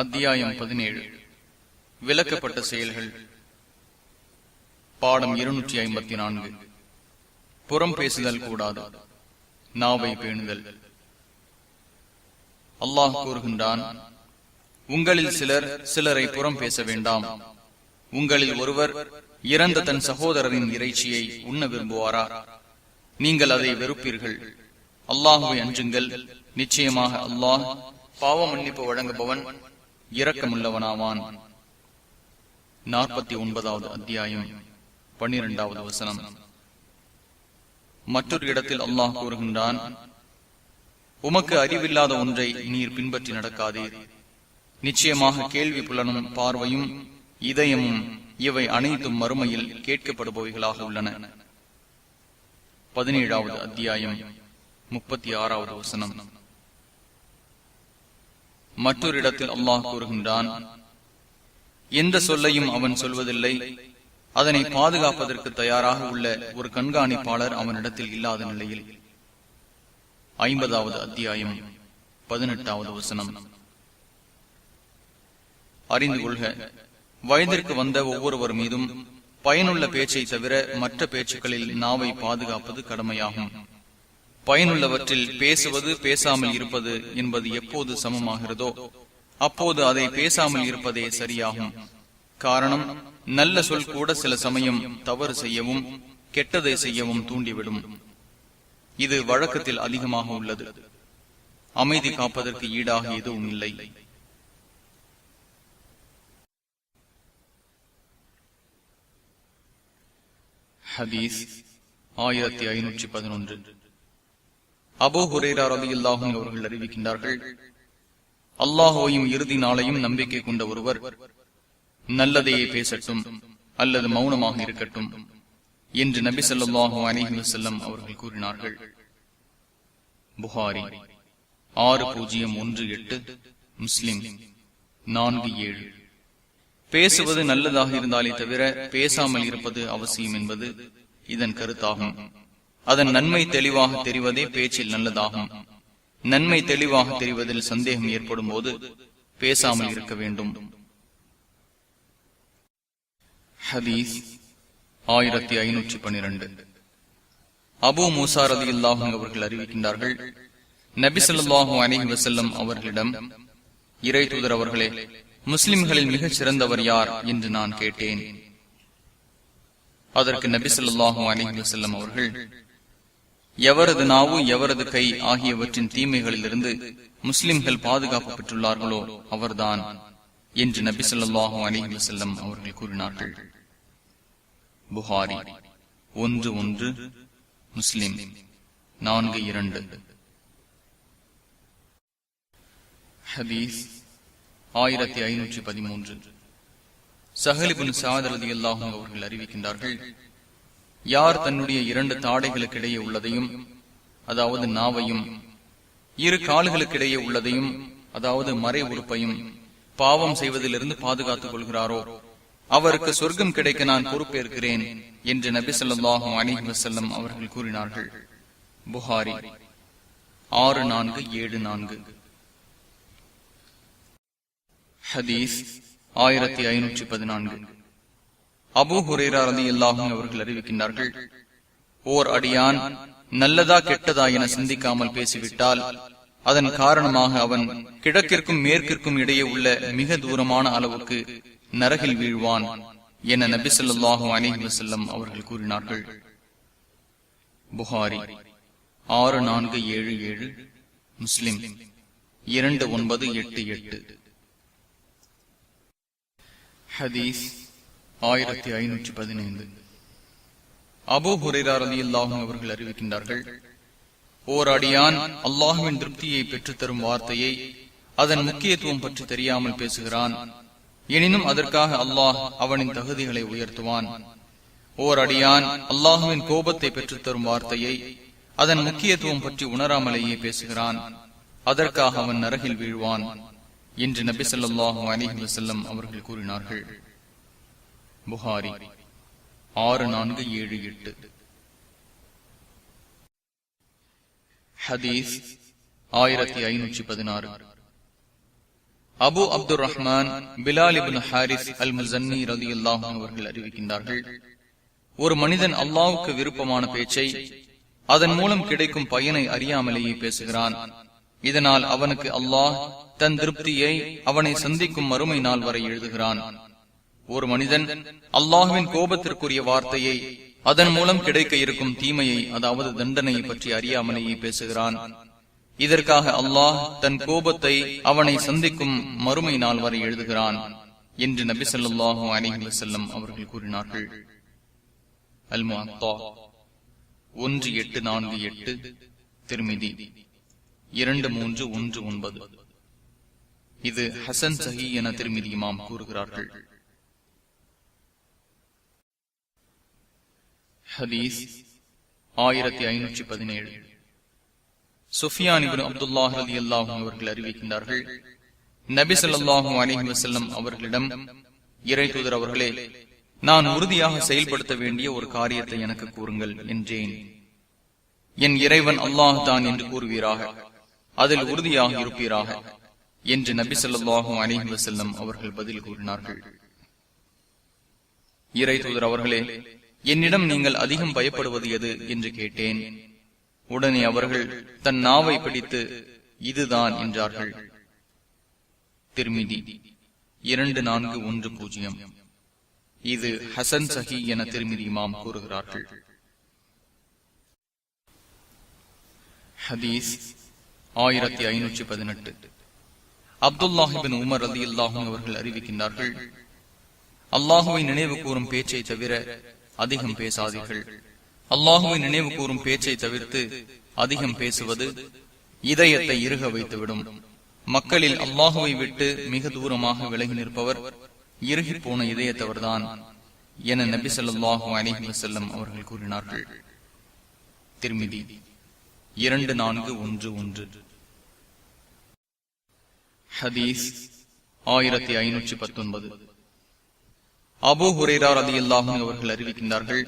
அத்தியாயம் 17. விலக்கப்பட்ட செயல்கள். பாடம் 254. புறம் பேசுதல் கூடாது. நாவை பேணுதல். அல்லாஹ் கூறுகின்றான், உங்களில் சிலர் சிலரை புறம் பேச வேண்டாம். உங்களில் ஒருவர் இறந்த தன் சகோதரரின் இறைச்சியை உண்ண விரும்புவாரா? நீங்கள் அதை வெறுப்பீர்கள். அல்லாஹுவை அஞ்சுங்கள். நிச்சயமாக அல்லாஹ் பாவ மன்னிப்பு வழங்குபவன், இரக்கமுள்ளவனாவான். 49வது அத்தியாயம் 12வது வசனம். மற்றொரு இடத்தில் அல்லாஹ் கூறுகின்றான், உமக்கு அறிவில்லாத ஒன்றை நீர் பின்பற்றி நடக்காதீர். நிச்சயமாக கேள்வி புலனும் பார்வையும் இதயமும் இவை அனைத்தும் மறுமையில் கேட்கப்படுபவைகளாக உள்ளன. 17வது அத்தியாயம் 36வது வசனம். மற்றொரு இடத்தில் அல்லாஹ் கூறுகின்றான், எந்த சொல்லையும் அவன் சொல்வதில்லை. அதனை பாதுகாப்பதற்கு தயாராக உள்ள ஒரு கண்காணிப்பாளர் அவனிடத்தில் இல்லாத நிலையில். 50வது அத்தியாயம் 18வது வசனம். அறிந்து கொள்க, வயதிற்கு வந்த ஒவ்வொருவர் மீதும் பயனுள்ள பேச்சை தவிர மற்ற பேச்சுக்களில் நாவை பாதுகாப்பது கடமையாகும். பயனுள்ளவற்றில் பேசுவது பேசாமல் இருப்பது என்பது எப்போது சமமாகிறதோ அப்போது அதை பேசாமல் இருப்பதே சரியாகும். காரணம், நல்ல சொல் கூட சில சமயம் தவறு செய்யவும் கெட்டதை செய்யவும் தூண்டிவிடும். இது வழக்கத்தில் அதிகமாக உள்ளது. அமைதி காப்பதற்கு ஈடாக எதுவும் இல்லை. ஹதீஸ் 1511. அபூ ஹுரைரா ரலியல்லாஹு அன்ஹு அவர்கள் அறிவிக்கின்றார்கள், அல்லாஹ்வையும் இறுதி நாளையும் நம்பிக்கை கொண்ட ஒருவர் நல்லதையே பேசட்டும் அல்லது மௌனமாக இருக்கட்டும் என்று நபி ஸல்லல்லாஹு அலைஹி வஸல்லம் அவர்கள் கூறினார்கள். புகாரி 6018, முஸ்லிம் 47. பேசுவது நல்லதாக இருந்தாலே தவிர பேசாமல் இருப்பது அவசியம் என்பது இதன் கருத்தாகும். அதன் நன்மை தெளிவாக தெரிவதே பேச்சில் நல்லதாகும். நன்மை தெளிவாக தெரிவதில் சந்தேகம் ஏற்படும் போது பேசாமல் இருக்க வேண்டும். ஹதீஸ் 1512. அபூ மூஸா ரலியல்லாஹு அன்ஹு அவர்கள் அறிவிக்கின்றார்கள், நபி ஸல்லல்லாஹு அலைஹி வஸல்லம் அவர்களிடம், இறை தூதர் அவர்களே, முஸ்லிம்களில் மிகச் சிறந்தவர் யார் என்று நான் கேட்டேன். அதற்கு நபி ஸல்லல்லாஹு அலைஹி வஸல்லம் அவர்கள், எவரது நாவு எவரது கை ஆகியவற்றின் தீமைகளிலிருந்து முஸ்லிம்கள் பாதுகாப்பு பெற்றுள்ளார்களோ அவர்தான் என்று நபி ஸல்லல்லாஹு அலைஹி வஸல்லம் அவர்கள் கூறினார்கள். புகாரி 11, முஸ்லிம் 42. ஹதீஸ் 1513. ஸஹல் இப்னு ஸஅத் ரலியல்லாஹு அன்ஹு அவர்கள் அறிவிக்கின்றார்கள், யார் தன்னுடைய 2 தாடைகளுக்கிடையே உள்ளதையும், அதாவது நாவையும், 2 கால்களுக்கிடையே உள்ளதையும், அதாவது மறை உறுப்பையும் பாவம் செய்வதிலிருந்து பாதுகாத்துக் கொள்கிறாரோ அவருக்கு சொர்க்கம் கிடைக்க நான் பொறுப்பேற்கிறேன் என்று நபி ஸல்லல்லாஹு அலைஹி வஸல்லம் அவர்கள் கூறினார்கள். புகாரி 6474. ஹதீஸ் 1514. அபூ ஹுரைரா ரலியல்லாஹு அன்ஹு அவர்கள் அறிவிக்கின்றார்கள், ஓர் அடியான் நல்லதா கெட்டதா என சிந்திக்காமல் பேசிவிட்டால் அதன் காரணமாக அவன் கிழக்கிற்கும் மேற்கிற்கும் இடையே உள்ள மிக தூரமான அளவுக்கு நரகில் வீழ்வான் என நபி ஸல்லல்லாஹு அலைஹி வஸல்லம் அவர்கள் கூறினார்கள். புகாரி 6477, முஸ்லிம் 2988. ஹதீஸ் 1515. அபூ ஹுரைரா ரலியல்லாஹு அன்ஹு அவர்கள் அறிவிக்கின்றார்கள், ஓர் அடியான் அல்லாஹ்வின் திருப்தியை பெற்றுத்தரும் வார்த்தையை அதன் முக்கியத்துவம் பற்றி தெரியாமல் பேசுகிறான். எனினும் அதற்காக அல்லாஹ் அவனின் தகுதிகளை உயர்த்துவான். ஓர் அடியான் அல்லாஹ்வின் கோபத்தை பெற்றுத்தரும் வார்த்தையை அதன் முக்கியத்துவம் பற்றி உணராமலேயே பேசுகிறான். அதற்காக அவன் நரகில் வீழ்வான் என்று நபி ஸல்லல்லாஹு அலைஹி வஸல்லம் அவர்கள் கூறினார்கள். புகாரி 6478. ஹதீஸ் 1516. அபு அப்துர் ரஹ்மான் பிலால் இப்னு ஹாரிஸ் அல் முஸன்னி ரலியல்லாஹு அன்ஹு அவர்கள் அறிவிக்கின்றார்கள், ஒரு மனிதன் அல்லாஹ்வுக்கு விருப்பமான பேச்சை அதன் மூலம் கிடைக்கும் பயனை அறியாமலேயே பேசுகிறான். இதனால் அவனுக்கு அல்லாஹ் தன் திருப்தியை அவனை சந்திக்கும் மறுமை நாள் வரை எழுதுகிறான். ஒரு மனிதன் அல்லாஹ்வின் கோபத்திற்குரிய வார்த்தையை அதன் மூலம் கிடைக்க இருக்கும் தீமையை, அதாவது தண்டனையை பற்றி அறியாமலேயே பேசுகிறான். இதற்காக அல்லாஹ் தன் கோபத்தை அவனை சந்திக்கும் மறுமை நாள் வரை எழுதுகிறான் என்று நபி ஸல்லல்லாஹு அலைஹி வஸல்லம் அவர்கள் கூறினார்கள். அல் முஅத்தா 1848, திர்மிதி 2319. இது ஹசன் சஹீஹ் என திர்மிதி இமாம் கூறுகிறார்கள். ஹதீஸ் 1517. சுஃபியான் இப்னு அப்துல்லாஹ் ரலியல்லாஹு அன்ஹு அவர்கள் அறிவிக்கின்றார்கள், நபி ஸல்லல்லாஹு அலைஹி வஸல்லம் அவர்களிடம், இறை தூதர் அவர்களே, நான் உறுதியாக செயல்படுத்த வேண்டிய ஒரு காரியத்தை எனக்கு கூறுங்கள் என்றேன். என் இறைவன் அல்லாஹ் தான் என்று கூறுவீராக, அதில் உறுதியாக இருப்பீராக என்று நபி ஸல்லல்லாஹு அலைஹி வஸல்லம் அவர்கள் பதில் கூறினார்கள். இறை தூதர் அவர்களே, என்னிடம் நீங்கள் அதிகம் பயப்படுவது எது என்று கேட்டேன். உடனே அவர்கள் தன் நாவை பிடித்து இதுதான் என்றார்கள். திர்மிதி 2410. இது ஹசன் சஹீஹ் என திர்மிதி இமாம் கூறுகிறார்கள். ஹதீஸ் 1518. அப்துல்லாஹ் இப்னு உமர் ரலியல்லாஹு அன்ஹு அவர்கள் அறிவிக்கின்றார்கள், அல்லாஹுவை நினைவு கூறும் பேச்சை தவிர அதிகம் பேசாதீர்கள். அல்லாஹுவை நினைவு கூறும் பேச்சை தவிர்த்து அதிகம் பேசுவது இதயத்தை இறுக வைத்துவிடும். மக்களில் அல்லாஹுவை விட்டு மிக தூரமாக விலகி நிற்பவர் இறுகி போன இதயத்தவர்தான் என நபி ஸல்லல்லாஹு அலைஹி வஸல்லம் அவர்கள் கூறினார்கள். திர்மிதி 2411. ஹதீஸ் 1519. அபூ ஹுரைரா ரலியல்லாஹு அன்ஹு அவர்கள் அறிவிக்கின்றார்கள்,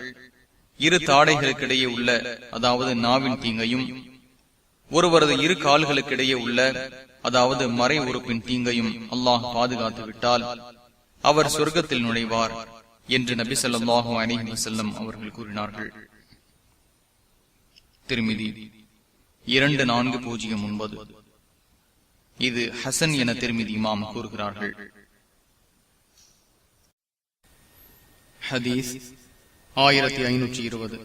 இரு தாடைகளுக்கிடையே உள்ள, அதாவது நாவின் தீங்கையும், ஒருவரது இரு கால்களுக்கிடையே உள்ள, அதாவது மறை உறுப்பின் தீங்கையும் அல்லாஹ் பாதுகாத்து விட்டால் அவர் சொர்க்கத்தில் நுழைவார் என்று நபி ஸல்லல்லாஹு அலைஹி வஸல்லம் அவர்கள் கூறினார்கள். திர்மிதி 2409. இது ஹசன் என திர்மிதி இமாம் கூறுகிறார்கள். ஹதீஸ் 1520.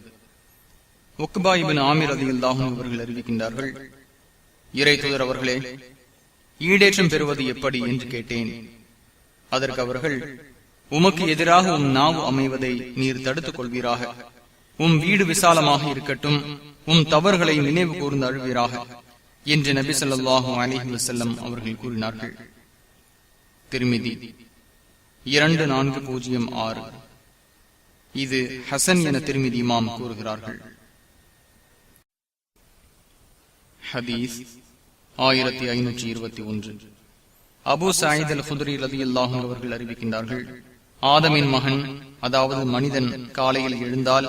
உக்பா இப்னு ஆமிர் ரலியல்லாஹு அன்ஹு அவர்கள் அறிவிக்கின்றார்கள், இறை தூதர் அவர்களே, ஈடேற்றம் பெறுவது எப்படி என்று கேட்டேன். அதற்கு அவர்கள், உமக்கு எதிராக உம் நாவு அமைவதை நீர் தடுத்துக் கொள்வீராக, உம் வீடு விசாலமாக இருக்கட்டும், உம் தவறுகளை நினைவு கூர்ந்து அழுவீராக என்று நபி ஸல்லல்லாஹு அலைஹி வஸல்லம் அவர்கள் கூறினார்கள். திர்மிதி 2406. இது ஹசன் என திர்மிதி இமாம் கூறுகிறார்கள். ஹதீஸ் 1521. அபூ சயீத் அல் குத்ரி ரலியல்லாஹு அன்ஹு அவர்கள் அறிவிக்கின்றார்கள், ஆதமின் மகன், அதாவது மனிதன் காலையில் எழுந்தால்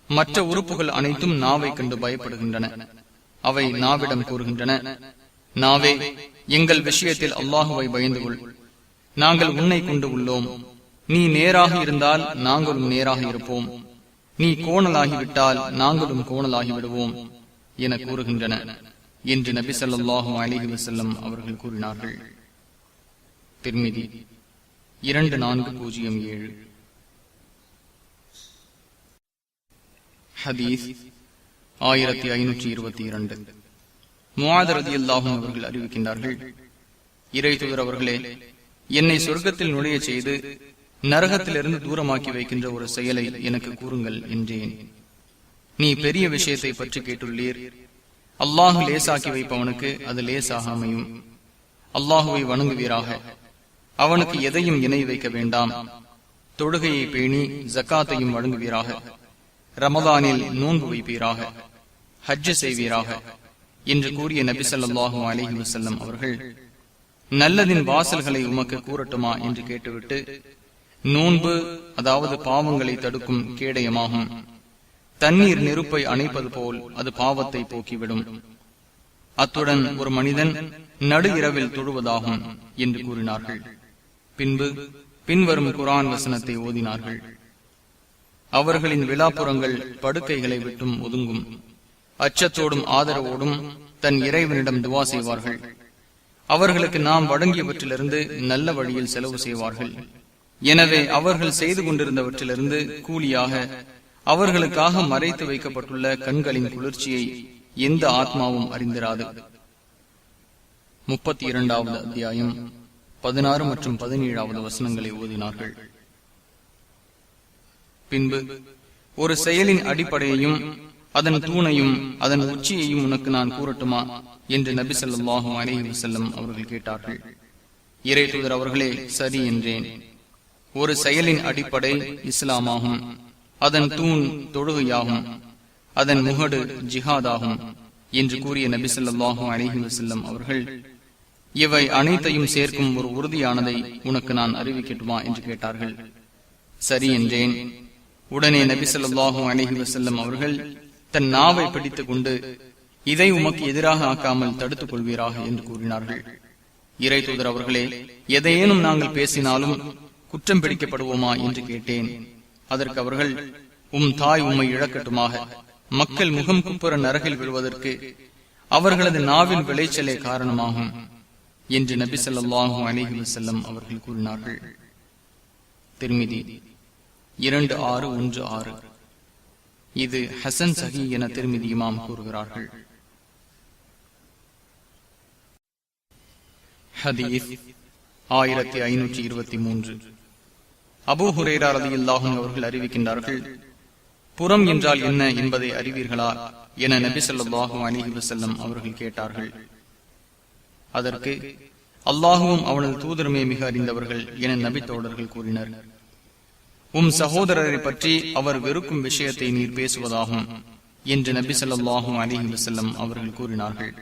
மற்ற உறுப்புகள் அனைத்தும் நாவை கண்டு பயப்படுகின்றன. அவை நாவிடம் கூறுகின்றன, நாவே, எங்கள் விஷயத்தில் அல்லாஹுவை பயந்து கொள், நாங்கள் உன்னை கொண்டு உள்ளோம். நீ நேராக இருந்தால் நாங்களும் நேராக இருப்போம், நீ கோணலாகிவிட்டால் நாங்களும் கோணலாகி விடுவோம் என கூறுகின்றன என்று நபி ஸல்லல்லாஹு அலைஹி வஸல்லம் அவர்கள் கூறினார்கள். திர்மிதி 2407. ஹதீஸ் 1522. முஆத் ரலியல்லாஹு அன்ஹு அவர்கள் அறிவிக்கின்றார்கள், இறை தூதர் அவர்களே, என்னை சொர்க்கத்தில் நுழைய செய்து நரகத்திலிருந்து தூரமாக்கி வைக்கின்ற ஒரு செயலை எனக்கு கூறுங்கள் என்றேன். நீ பெரிய விஷயத்தை பற்றி கேட்டுள்ளீர். அல்லாஹு லேசாக்கி வைப்பவனுக்கு அது லேசாக அமையும். அல்லாஹுவை வணங்குவீராக, அவனுக்கு எதையும் இணை வைக்க வேண்டாம். தொழுகையை பேணி ஜக்காத்தையும் வழங்குவீராக. ரமதானில் நோன்பு வைப்பீராக, ஹஜ்ஜ் செய்வீராக என்று கூறிய நபி ஸல்லல்லாஹு அலைஹி வஸல்லம் அவர்கள், நல்லதின் வாசல்களை உமக்கு கூறட்டுமா என்று கேட்டுவிட்டு, நோன்பு, அதாவது பாவங்களை தடுக்கும் கேடயமாகும். தண்ணீர் நெருப்பை அணைப்பது போல் அது பாவத்தை போக்கிவிடும். அத்துடன் ஒரு மனிதன் நடு இரவில் தொழுவதாகும் என்று கூறினார்கள். பின்பு பின்வரும் குர்ஆன் வசனத்தை ஓதினார்கள். அவர்களின் விழாப்புறங்கள் படுக்கைகளை விட்டும் ஒதுங்கும். அச்சத்தோடும் ஆதரவோடும் தன் இறைவனிடம் துவா செய்வார்கள். அவர்களுக்கு நாம் வழங்கியவற்றிலிருந்து நல்ல வழியில் செலவு செய்வார்கள். எனவே அவர்கள் செய்து கொண்டிருந்தவற்றிலிருந்து கூலியாக அவர்களுக்காக மறைத்து வைக்கப்பட்டுள்ள கண்களின் குளிர்ச்சியை எந்த ஆத்மாவும் அறிந்திராது. 32வது அத்தியாயம் 16 மற்றும் 17வது வசனங்களை ஓதினார்கள். பின்பு ஒரு செயலின் அடிப்படையையும் அதன் தூணையும் அதன் உச்சியையும் உனக்கு நான் கூறட்டுமா என்று நபி ஸல்லல்லாஹு அலைஹி வஸல்லம் அவர்கள் கேட்டார்கள். இறை தூதர் அவர்களே, சரி என்றேன். ஒரு செயலின் அடிப்படை இஸ்லாமாகும், அதன் தூண் தொழுகையாகும், அதன் முகடு ஜிஹாதாகும் என்று கூறிய நபி ஸல்லல்லாஹு அலைஹி வஸல்லம் அவர்கள், இவை அனைத்தையும் சேர்க்கும் ஒரு உறுதியானதை உனக்கு நான் அறிவிக்கட்டுமா என்று கேட்டார்கள். சரி என்றேன். உடனே நபி ஸல்லல்லாஹு அலைஹி வஸல்லம் அவர்கள் தன் நாவை பிடித்துக் கொண்டு, இதை உமக்கு எதிராக ஆக்காமல் தடுத்துக் கொள்வீராக என்று கூறினார்கள். இறை தூதர் அவர்களே, எதையேனும் நாங்கள் பேசினாலும் குற்றம் பிடிக்கப்படுவோமா என்று கேட்டேன். அதற்கு அவர்கள், தாய் உம்மை இழக்கட்டுமாக, மக்கள் முகம் குப்புற நரகில் விழுவதற்கு அவர்களது நாவின் விளைச்சலே காரணமாகும் என்று நபி ஸல்லல்லாஹு அலைஹி வஸல்லம் அவர்கள் கூறினார்கள். திர்மிதி 2616. இது ஹசன் சஹி என திர்மிதி இமாம் கூறுகிறார்கள். ஹதீஸ் 1523. அபூ ஹுரைரா ரலியல்லாஹு அன்ஹு அவர்கள் அறிவிக்கின்றார்கள், புறம் என்றால் என்ன என்பதை அறிவீர்களா என நபி ஸல்லல்லாஹு அலைஹி வஸல்லம் அவர்கள் கேட்டார்கள். அதற்கு, அல்லாஹுவும் அவனது தூதருமே மிக அறிந்தவர்கள் என நபி தோழர்கள் கூறினர். சகோதரரை பற்றி அவர் வெறுக்கும் விஷயத்தை நீர் பேசுவதாகும் என்று நபி ஸல்லல்லாஹு அலைஹி வஸல்லம் அவர்கள் கூறினார்கள்.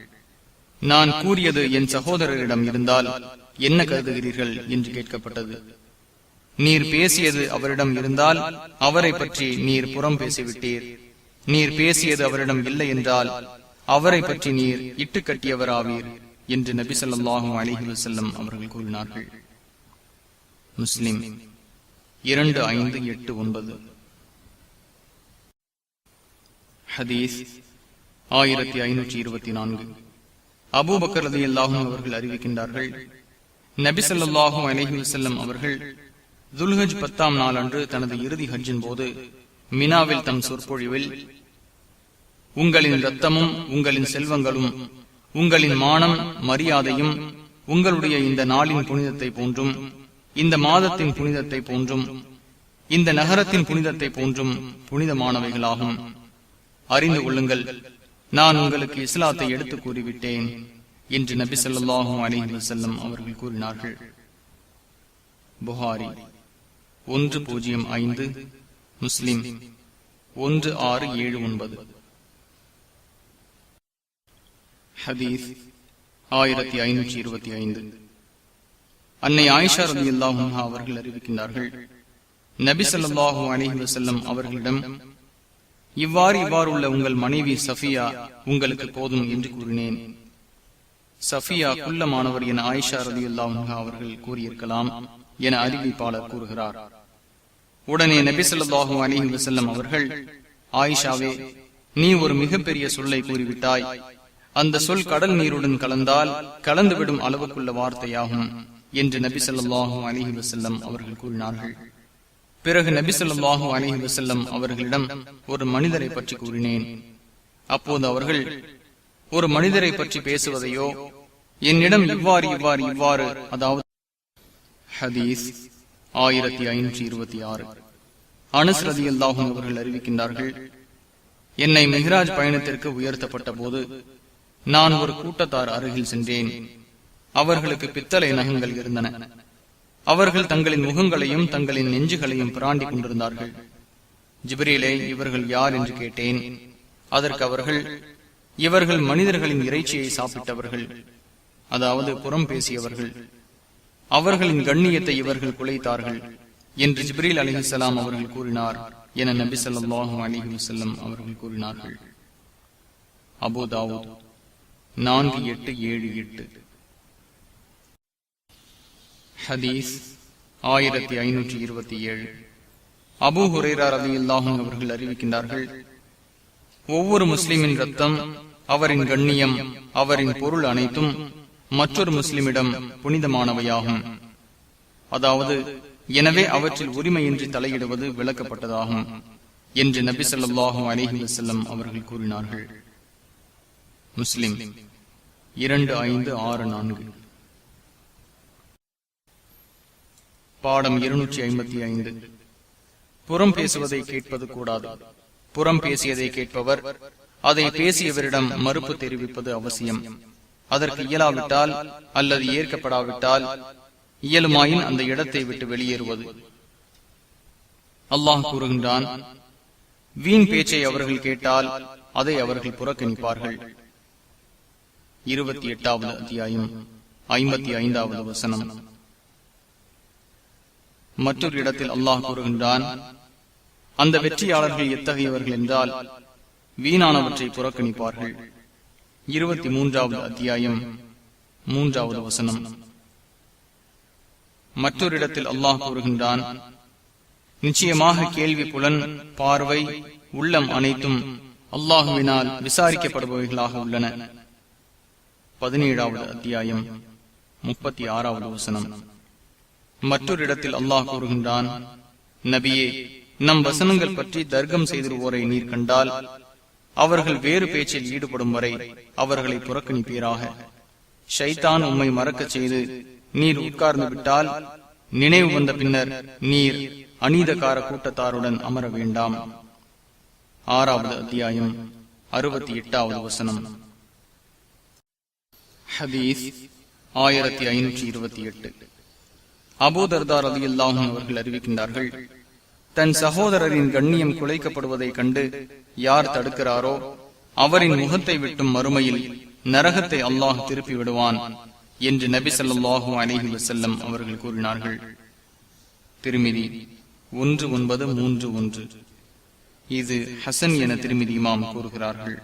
நான் கூறியது என் சகோதரரிடம் இருந்தால் என்ன கருதுகிறீர்கள் என்று கேட்கப்பட்டது. நீர் பேசியது அவரிடம் இருந்தால் அவரை பற்றி நீர் புறம் பேசிவிட்டீர். நீர் பேசியது அவரிடம் இல்லை என்றால் அவரை பற்றி நீர் இட்டு கட்டியவராவீர் என்று நபி ஸல்லல்லாஹு அலைஹி வஸல்லம் அவர்கள் கூறினார்கள். முஸ்லிம் 2589. ஹதீஸ் 1524. அபூபக்கர் ரலியல்லாஹு அன்ஹு அவர்கள் அறிவிக்கின்றார்கள், நபி ஸல்லல்லாஹு அலைஹி வஸல்லம் அவர்கள் துல்ஹஜ் 10ஆம் நாள் அன்று தனது இறுதி ஹஜ்ஜின் போது மினாவில் தம் சொற்பொழிவில், உங்களின் இரத்தமும் உங்களின் செல்வங்களும் உங்களின் மானம் மரியாதையும் உங்களுடைய இந்த நாளின் புனிதத்தை போன்றும், இந்த மாதத்தின் புனிதத்தை போன்றும், இந்த நகரத்தின் புனிதத்தை போன்றும் புனிதமானவைகளாகும். அறிந்து கொள்ளுங்கள், நான் உங்களுக்கு இஸ்லாத்தை எடுத்து கூறிவிட்டேன் என்று நபி ஸல்லல்லாஹு அலைஹி வஸல்லம் அவர்கள் கூறினார்கள். புகாரி 105, முஸ்லிம் 1679. ஹதீஸ் 1525. அன்னை ஆயிஷா ரலியல்லாஹு அன்ஹா அவர்கள் அறிவிக்கின்றார்கள், நபி ஸல்லல்லாஹு அலைஹி வஸல்லம் அவர்களிடம், இவ்வாறு உள்ள உங்கள் மனைவி சஃபியா உங்களுக்கு போதும் என்று கூறினேன். சஃபியா குள்ளமானவர் என ஆயிஷா ரலியல்லாஹு அன்ஹா அவர்கள் கூறியிருக்கலாம் என அறிவிப்பாளர் கூறுகிறார். உடனே நபி ஸல்லல்லாஹு அலைஹி வஸல்லம் அவர்கள், ஆயிஷாவே, நீ ஒரு மிகப்பெரிய சொல்லை கூறிவிட்டாய். அந்த சொல் கடல் நீருடன் கலந்தால் கலந்துவிடும் அளவுக்குள்ள வார்த்தையாகும் என்று நபி ஸல்லல்லாஹு அலைஹி வஸல்லம் அவர்கள் கூறினார்கள். பிறகு நபி ஸல்லல்லாஹு அலைஹி வஸல்லம் அவர்களிடம் ஒரு மனிதரை பற்றி கூறினேன். அப்போது அவர்கள், ஒரு மனிதரை பற்றி பேசுவதையோ என்னிடம் இவ்வாறு அதாவது ஹதீஸ் 1526. அனஸ் ரலியல்லாஹு அன்ஹு அவர்கள் அறிவிக்கின்றார்கள், என்னை மிஹ்ராஜ் பயணத்திற்கு உயர்த்தப்பட்ட போது நான் ஒரு கூட்டத்தார் அருகில் சென்றேன். அவர்களுக்கு பித்தளை நகங்கள் இருந்தன. அவர்கள் தங்களின் முகங்களையும் தங்களின் நெஞ்சுகளையும் பிராண்டிக் கொண்டிருந்தார்கள். ஜிப்ரீலே, இவர்கள் யார் என்று கேட்டேன். அதற்கு அவர்கள், இவர்கள் மனிதர்களின் இறைச்சியை சாப்பிட்டவர்கள், அதாவது புறம் பேசியவர்கள். அவர்களின் கண்ணியத்தை இவர்கள் குலைத்தார்கள் என்று ஜிப்ரீல் அலைஹிஸ்ஸலாம் அவர்கள் கூறினார் என நபி ஸல்லல்லாஹு அலைஹி வஸல்லம் அவர்கள் கூறினார்கள். அபூ தாவூத் 4878. ஹதீஸ் 1527. அபூ ஹுரைரா ரலியல்லாஹு அன்ஹு அவர்கள் அறிவிக்கின்றார்கள், ஒவ்வொரு முஸ்லிமின் ரத்தம், அவரின் கண்ணியம், அவரின் பொருள் அனைத்தும் மற்றொரு முஸ்லிமிடம் புனிதமானவையாகும். அதாவது, எனவே அவற்றில் உரிமையின்றி தலையிடுவது விளக்கப்பட்டதாகும் என்று நபி ஸல்லல்லாஹு அலைஹி வஸல்லம் அவர்கள் கூறினார்கள். முஸ்லிம் 2564. பாடம் 255. புறம் பேசுவதை கேட்பது கூடாது. புறம் பேசியதை கேட்பவர் அதை பேசியவரிடம் மறுப்பு தெரிவிப்பது அவசியம். அதற்கு இயலாவிட்டால் அல்லது ஏற்கப்படாவிட்டால் இயலுமாயின் அந்த இடத்தை விட்டு வெளியேறுவது. அல்லாஹ் கூறுகின்றான், வீண் பேச்சை அவர்கள் கேட்டால் அதை அவர்கள் புறக்கணிப்பார்கள். 28வது அத்தியாயம் 55வது வசனம். மற்றொரு இடத்தில் அல்லாஹ் கூறுகின்றான், அந்த வெற்றியாளர்கள் எத்தகையவர்கள் என்றால் வீணானவற்றை புறக்கணிப்பார்கள். 23வது அத்தியாயம் 3வது வசனம். மற்றொரு இடத்தில் அல்லாஹ் கூறுகின்றான், நிச்சயமாக கேள்வி புலன், பார்வை, உள்ளம் அனைத்தும் அல்லாஹுவினால் விசாரிக்கப்படுபவைகளாக உள்ளன. 17வது அத்தியாயம் 36வது வசனம். மற்றொரு இடத்தில் அல்லாஹ் கூறுகின்றான், நபியே, நம் வசனங்கள் பற்றி தர்க்கம் செய்திருவோரை நீர் கண்டால் அவர்கள் வேறு பேச்சில் ஈடுபடும் வரை அவர்களை புறக்கணிப்பீராக. ஷைத்தான் உம்மை மறக்கச் செய்து நீர் உட்கார்ந்து விட்டால் நினைவு வந்த பின்னர் நீர் அநீதக்கார கூட்டத்தாருடன் அமர வேண்டாம். 6வது அத்தியாயம் 68வது வசனம். ஹதீஸ் 1528. அபூ தர்தா ரலியல்லாஹு அன்ஹு அவர்கள் அறிவிக்கின்றார்கள், தன் சகோதரரின் கண்ணியம் குலைக்கப்படுவதை கண்டு யார் தடுக்கிறாரோ அவரின் முகத்தை விட்டும் மறுமையில் நரகத்தை அல்லாஹ் திருப்பி விடுவான் என்று நபி ஸல்லல்லாஹு அலைஹி வஸல்லம் அவர்கள் கூறினார்கள். திருமிதி 1931. இது ஹசன் என திருமிதி இமாம் கூறுகிறார்கள்.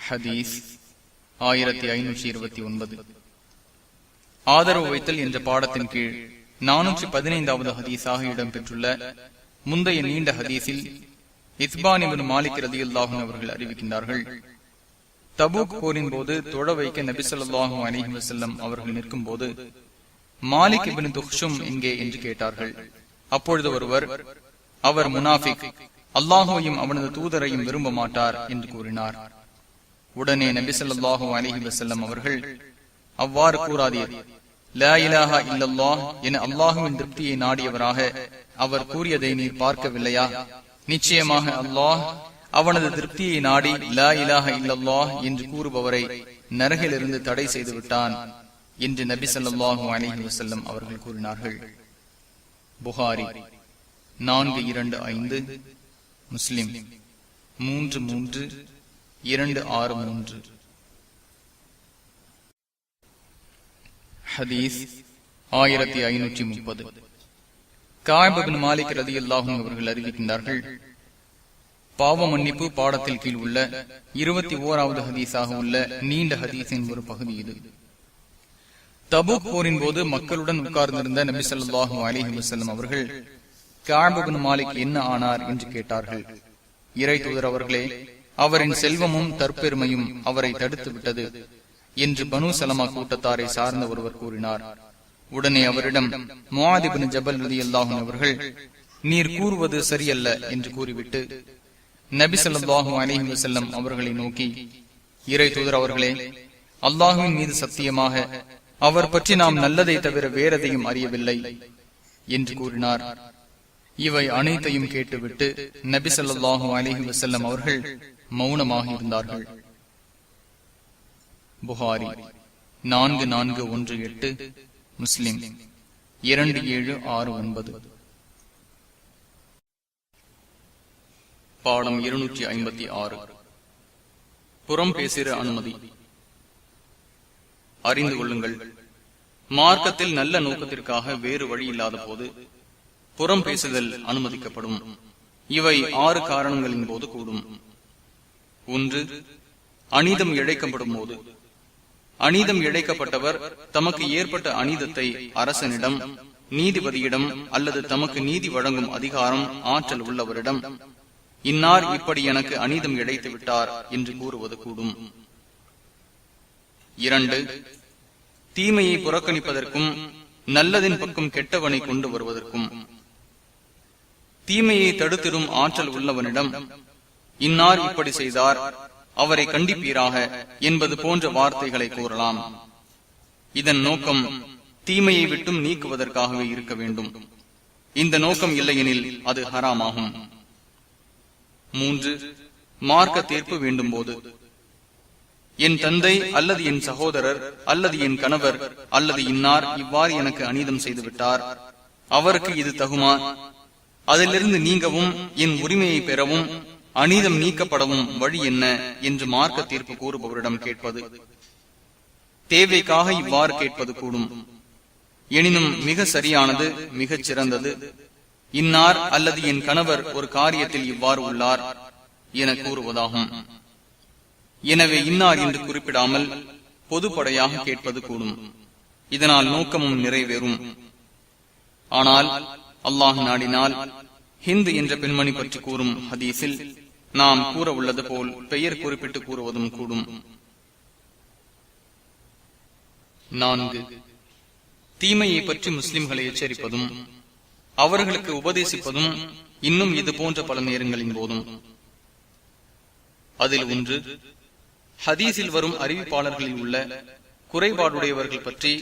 ஹதீஸ் 1529. ஆதரவு வைத்தல் என்ற பாடத்தின் கீழ் 415வது ஹதீஸாக இடம்பெற்றுள்ள முந்தைய நீண்ட ஹதீஸில் இத்பான் இப்னு மாலிக் ரலியல்லாஹு அன்ஹு அவர்கள் அறிவிக்கின்றார்கள், தபூக் போரின் போது தொழ வைக்க நபி ஸல்லல்லாஹு அலைஹி வஸல்லம் அவர்கள் நிற்கும் போது மாலிக் இப்னு துக்ஷும் எங்கே என்று கேட்டார்கள். அப்பொழுது ஒருவர், அவர் முனாஃபிக், அல்லாஹுவையும் அவனது தூதரையும் விரும்ப மாட்டார் என்று கூறினார். உடனே நபி ஸல்லல்லாஹு அலைஹி வஸல்லம் அவர்கள், அவ்வாறு கூறாதீர், லா இலாஹா இல்லல்லாஹ் என அல்லாஹுவின் திருப்தியை நாடியவராக அவர் கூறியதை நீர் பார்க்கவில்லையா? நிச்சயமாக அல்லாஹ் அவனது திருப்தியை நாடி லா இலாஹா இல்லல்லாஹ் என்று கூறுபவரை நரகிலிருந்து தடை செய்து விட்டான் என்று நபி ஸல்லல்லாஹு அலைஹி வஸல்லம் அவர்கள் கூறினார்கள். புகாரி 425, முஸ்லிம் 33-263. ஹதீஸ் 1530. கஅப் இப்னு மாலிக் ரலியல்லாஹு அன்ஹு அவர்கள் அறிவிக்கின்றார்கள், பாவ மன்னிப்பு பாடத்தில் கீழ் உள்ள 21வது ஹதீஸாக உள்ள நீண்ட ஹதீஸின் ஒரு பகுதி இது. தபூக் போரின் போது மக்களுடன் உட்கார்ந்திருந்த நபி ஸல்லல்லாஹு அலைஹி வஸல்லம் அவர்கள், கஅப் இப்னு மாலிக் என்ன ஆனார் என்று கேட்டார்கள். இறை தூதர் அவர்களே, அவரின் செல்வமும் தற்பெருமையும் அவரை தடுத்து விட்டது என்று பனு சலமா கூட்டத்தாரை சார்ந்த ஒருவர் கூறினார். உடனே அவரிடம் முஆத் இப்னு ஜபல் ரலியல்லாஹு அன்ஹு அவர்கள், நீர் கூறுவது சரியல்ல என்று கூறிவிட்டு நபி ஸல்லல்லாஹு அலைஹி வஸல்லம் அவர்களை நோக்கி, இறை தூதர் அவர்களே, அல்லாஹுவின் மீது சத்தியமாக அவர் பற்றி நாம் நல்லதை தவிர வேறெதையும் அறியவில்லை என்று கூறினார். இவை அனைத்தையும் கேட்டுவிட்டு நபி ஸல்லல்லாஹு அலைஹி வஸல்லம் அவர்கள் மௌனமாக இருந்தார்கள். புகாரி 4418, முஸ்லிம் 2769. பாடம் 256. புறம் பேசுகிற அனுமதி. அறிந்து கொள்ளுங்கள், மார்க்கத்தில் நல்ல நோக்கத்திற்காக வேறு வழி இல்லாத போது புறம் பேசுதல் அனுமதிக்கப்படும். இவை 6 காரணங்களின் போது கூடும். ஒன்று, அநீதம் இழைக்கப்படும் போது. அநீதம் இழைக்கப்பட்டவர் தமக்கு ஏற்பட்ட அநீதத்தை அரசனிடம், நீதிபதியிடம் அல்லது தமக்கு நீதி வழங்கும் அதிகாரம் ஆற்றல் உள்ளவரிடம் இன்னார் இப்படி எனக்கு அநீதம் இழைத்து விட்டார் என்று கூறுவது கூடும். 2, தீமையை புறக்கணிப்பதற்கும் நல்லதின் பக்கம் கெட்டவனை கொண்டு வருவதற்கும். தீமையை தடுத்திடும் ஆற்றல் உள்ளவனிடம் இன்னார் இப்படி செய்தார், அவரை கண்டிப்பீராக என்பது போன்ற வார்த்தைகளை கூறலாம். இதன் நோக்கம் தீமையை விட்டும் நீக்குவதற்காகவே இருக்க வேண்டும். இந்த நோக்கம் இல்லையெனில் அது ஹராமாகும். 3, மார்க்க தீர்ப்பு வேண்டும் போது. என் தந்தை அல்லது என் சகோதரர் அல்லது என் கணவர் அல்லது இன்னார் இவ்வாறு எனக்கு அநீதம் செய்துவிட்டார், அவருக்கு இது தகுமா, அதிலிருந்து நீங்கவும் என் உரிமையை பெறவும் அநீதம் நீக்கப்படவும் வழி என்ன என்று மார்க்க தீர்ப்பு கூறுபவரிடம் கேட்பது. தேவைக்காக இவ்வாறு கேட்பது கூடும். எனினும் மிக சரியானது, மிகச் சிறந்தது, இன்னார் அல்லது என் கணவர் ஒரு காரியத்தில் இவ்வாறு உள்ளார் என கூறுவதாகும். எனவே இன்னார் என்று குறிப்பிடாமல் பொதுப்படையாக கேட்பது கூடும். இதனால் நோக்கமும் நிறைவேறும். ஆனால் அல்லாஹ் நாடினால் ஹிந்து என்ற பெண்மணி பற்றி கூறும் ஹதீஸில் நாம் கூற உள்ளது போல் பெயர் குறிப்பிட்டு கூறுவதும் கூடும். 4, தீமையை பற்றி முஸ்லிம்களை எச்சரிப்பதும் அவர்களுக்கு உபதேசிப்பதும் இன்னும் இது போன்ற பல நேரங்களின் போதும். அதில் ஒன்று, ஹதீஸில் வரும் அறிவிப்பாளர்களில் உள்ள குறைபாடுடையவர்கள் பற்றி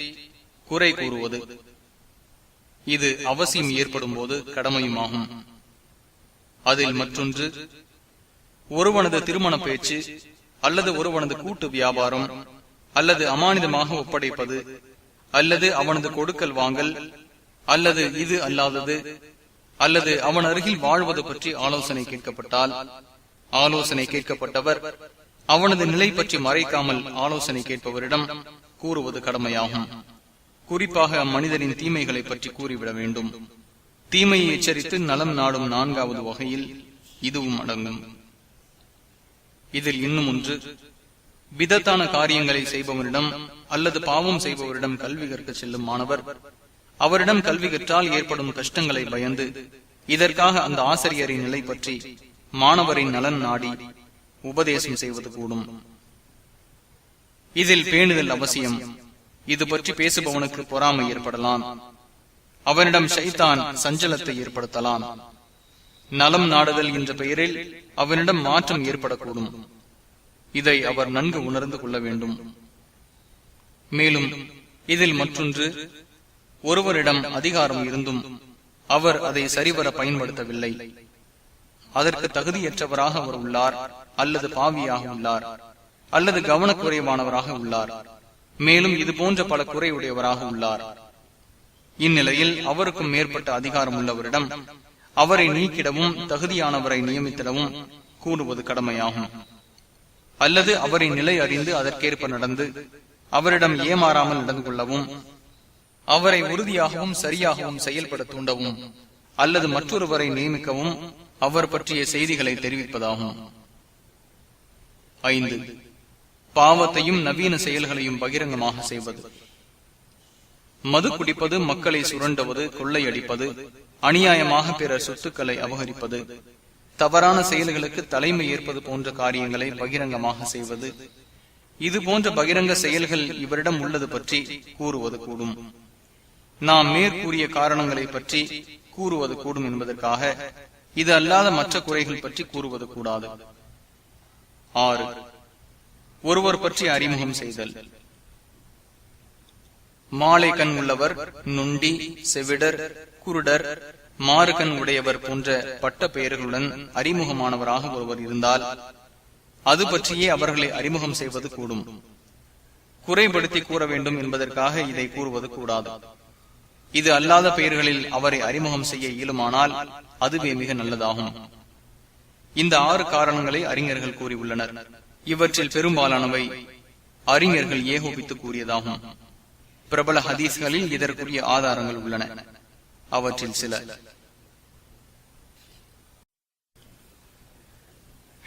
குறை கூறுவது. இது அவசியம் ஏற்படும் போது கடமையுமாகும். அதில் மற்றொன்று, ஒருவனது திருமண பேச்சு அல்லது ஒருவனது கூட்டு வியாபாரம் அல்லது அமானிதமாக ஒப்படைப்பது அல்லது அவனது கொடுக்கல் வாங்கல் அல்லது இது அல்லாதது அல்லது அவன் அருகில் வாழ்வது பற்றி ஆலோசனை கேட்கப்பட்டால் ஆலோசனை கேட்கப்பட்டவர் அவனது நிலை பற்றி மறைக்காமல் ஆலோசனை கேட்பவரிடம் கூறுவது கடமையாகும். குறிப்பாக அம்மனிதரின் தீமைகளை பற்றி கூறிவிட வேண்டும். தீமையை எச்சரித்து நலம் நாடும் 4வது வகையில் இதுவும் அடங்கும். இதில் இன்னும் ஒன்று, விதத்தான காரியங்களை செய்பவரிடம் அல்லது பாவம் செய்பவரிடம் கல்வி கற்க செல்லும் மாணவர் அவரிடம் கல்வி கற்றால் ஏற்படும் கஷ்டங்களை பயந்து இதற்காக அந்த ஆசிரியரின் நிலை பற்றி மாணவரின் நலன் நாடி உபதேசம் செய்வது கூடும். இதில் பேணுதல் அவசியம். இது பற்றி பேசுபவனுக்கு பொறாமை ஏற்படலாம். அவனிடம் ஷைத்தான் சஞ்சலத்தை ஏற்படுத்தலாம். நலம் நாடுதல் என்ற பெயரில் அவனிடம் மாற்றம் ஏற்படக்கூடும். இதை அவர் நன்கு உணர்ந்து கொள்ள வேண்டும். மேலும் இதில் மற்றொன்று, ஒருவரிடம் அதிகாரம் இருந்தும் அவர் அதை சரிவர பயன்படுத்தவில்லை, அதற்கு தகுதியற்றவராக அவர் உள்ளார் அல்லது பாவியாக உள்ளார் அல்லது கவனக்குறைவானவராக உள்ளார், மேலும் இது போன்ற பல குறையுடையவராக உள்ளார். இந்நிலையில் அவருக்கும் மேற்பட்ட அதிகாரம் உள்ளவரிடம் அவரை நீக்கிடவும் தகுதியானவரை நியமித்திடவும் கூறுவது கடமையாகும். அல்லது அவரின் நிலை அறிந்து அதற்கேற்ப நடந்து அவரிடம் ஏமாறாமல் நடந்து கொள்ளவும் அவரை உறுதியாகவும் சரியாகவும் செயல்பட தூண்டவும் அல்லது மற்றொருவரை நியமிக்கவும் அவர் பற்றிய செய்திகளை தெரிவிப்பதாகும். 5, பாவத்தையும் நவீன செயல்களையும் பகிரங்கமாக செய்வது. மது குடிப்பது, மக்களை சுரண்டுவது, கொள்ளையடிப்பது, அநியாயமாக பிறர் சொத்துக்களை அபகரிப்பது, தவறான செயல்களுக்கு தலைமை ஏற்பது போன்ற காரியங்களை பகிரங்கமாக செய்வது, இது போன்ற பகிரங்க செயல்கள் இவரிடம் உள்ளது பற்றி கூறுவது கூடும். நாம் மேற்கூறிய காரணங்களை பற்றி கூறுவது கூடும் என்பதற்காக இது அல்லாத மற்ற குறைகள் பற்றி கூறுவது கூடாது. 6, ஒருவர் பற்றி அறிமுகம் செய்தல். மாலை கண் உள்ளவர், நொண்டி, செவிடர், குருடர், மாறு கண் உடையவர் போன்ற பட்ட பெயர்களுடன் அறிமுகமானவராக ஒருவர் இருந்தால் அது பற்றியே அவர்களை அறிமுகம் செய்வது கூடும். குறைபடுத்தி கூற வேண்டும் என்பதற்காக இதை கூறுவது கூடாது. இது அல்லாத பெயர்களில் அவரை அறிமுகம் செய்ய இயலுமானால் அதுவே மிக நல்லதாகும். இந்த 6 காரணங்களை அறிஞர்கள் கூறியுள்ளனர். இவற்றில் பெரும்பாலானவை அறிஞர்கள் ஏகோபித்து கூறியதாகும். பிரபல ஹதீஸ்களில் இதற்குரிய ஆதாரங்கள் உள்ளன. அவற்றில் சில: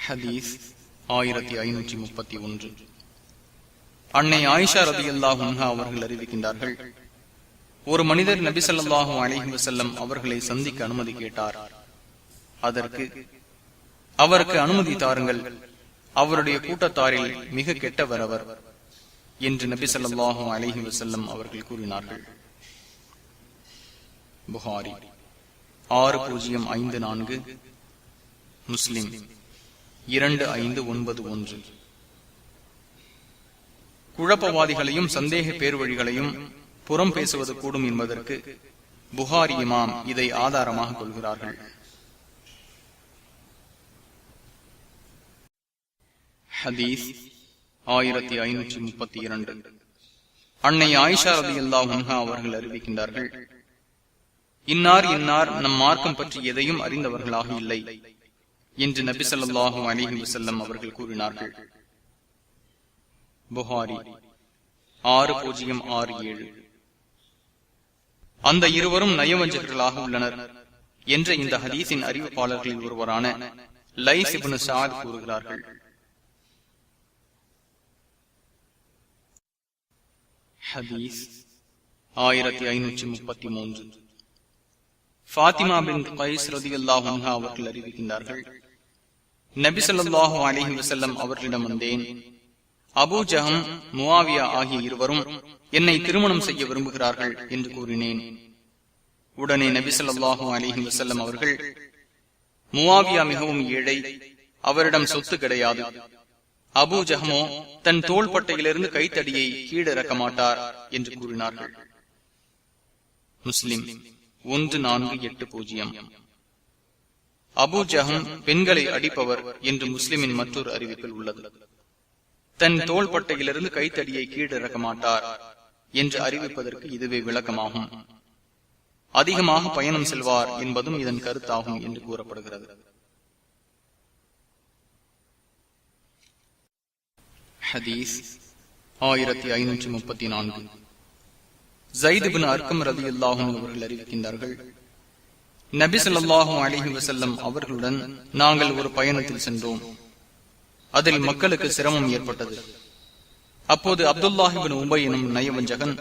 ஹதீஸ் 1531. அன்னை ஆயிஷா ரலியல்லாஹு அன்ஹா அவர்கள் அறிவிக்கின்றார்கள், ஒரு மனிதர் நபி ஸல்லல்லாஹு அலைஹி வஸல்லம் அவர்களை சந்திக்க அனுமதி கேட்டார். அதற்கு, அவருக்கு அனுமதி தாருங்கள், அவருடைய கூட்டத்தாரில் மிக கெட்டவர் அவர் என்று நபி ஸல்லல்லாஹு அலைஹி வஸல்லம் அவர்கள் கூறினார்கள். புகாரி 6054, முஸ்லிம் 2591. குழப்பவாதிகளையும் சந்தேக பேர்வழிகளையும் புறம் பேசுவது கூடும் என்பதற்கு புகாரி இமாம் இதை ஆதாரமாக கொள்கிறார்கள். ஹதீஸ் 1532. அன்னை ஆயிஷா ரலியல்லாஹு அன்ஹா அவர்கள் அறிவிக்கின்றார்கள், இன்னார் இன்னார் நம் மார்க்கம் பற்றி எதையும் அறிந்தவர்களாக இல்லை என்று நபி ஸல்லல்லாஹு அலைஹி வஸல்லம் அவர்கள் கூறினார்கள். புகாரி 6067. அந்த இருவரும் நயவஞ்சகர்களாக உள்ளனர் என்ற இந்த ஹதீஸின் அறிவிப்பாளர்களில் ஒருவரான லைஸ் இப்னு சஅத் கூறுகிறார்கள். ஹதீஸ் 1533. ஃபாத்திமா பின்த் கைஸ் ரலியல்லாஹு அன்ஹா அவர்கள் அறிவிக்கின்றார்கள், நபி ஸல்லல்லாஹு அலைஹி வஸல்லம் அவர்களிடம் வந்தேன். அபூ ஜஹம், முஆவியா ஆகிய இருவரும் என்னை திருமணம் செய்ய விரும்புகிறார்கள் என்று கூறினேன். உடனே நபி ஸல்லல்லாஹு அலைஹி வஸல்லம் அவர்கள், முஆவியா மிகவும் ஏழை, அவரிடம் சொத்து கிடையாது. அபூ ஜஹமோ தன் தோள்பட்டையிலிருந்து கைத்தடியை கீழிறக்க மாட்டார் என்று கூறினார்கள். முஸ்லிம் 1480. அபூ ஜஹம் பெண்களை அடிப்பவர் என்று முஸ்லிமின் மற்றொரு அறிவிப்பில் உள்ளது. தன் தோள்பட்டையிலிருந்து கைத்தடியை கீழிறக்க மாட்டார் என்று அறிவிப்பதற்கு இதுவே விளக்கமாகும். அதிகமாக பயணம் செல்வார் என்பதும் இதன் கருத்தாகும் என்று கூறப்படுகிறது. ஹதீஸ் 1534. ஸைத் இப்னு அர்கம் ரலியல்லாஹு அன்ஹு அவர்கள் அறிவிக்கின்றார்கள், நபி ஸல்லல்லாஹு அலைஹி வஸல்லம் அவர்களுடன் நாங்கள் ஒரு பயணத்தில் சென்றோம். அதில் மக்களுக்கு சிரமம் ஏற்பட்டது. அப்போது அப்துல்லாஹ் இப்னு உபை எனும் நயவஞ்சகன்,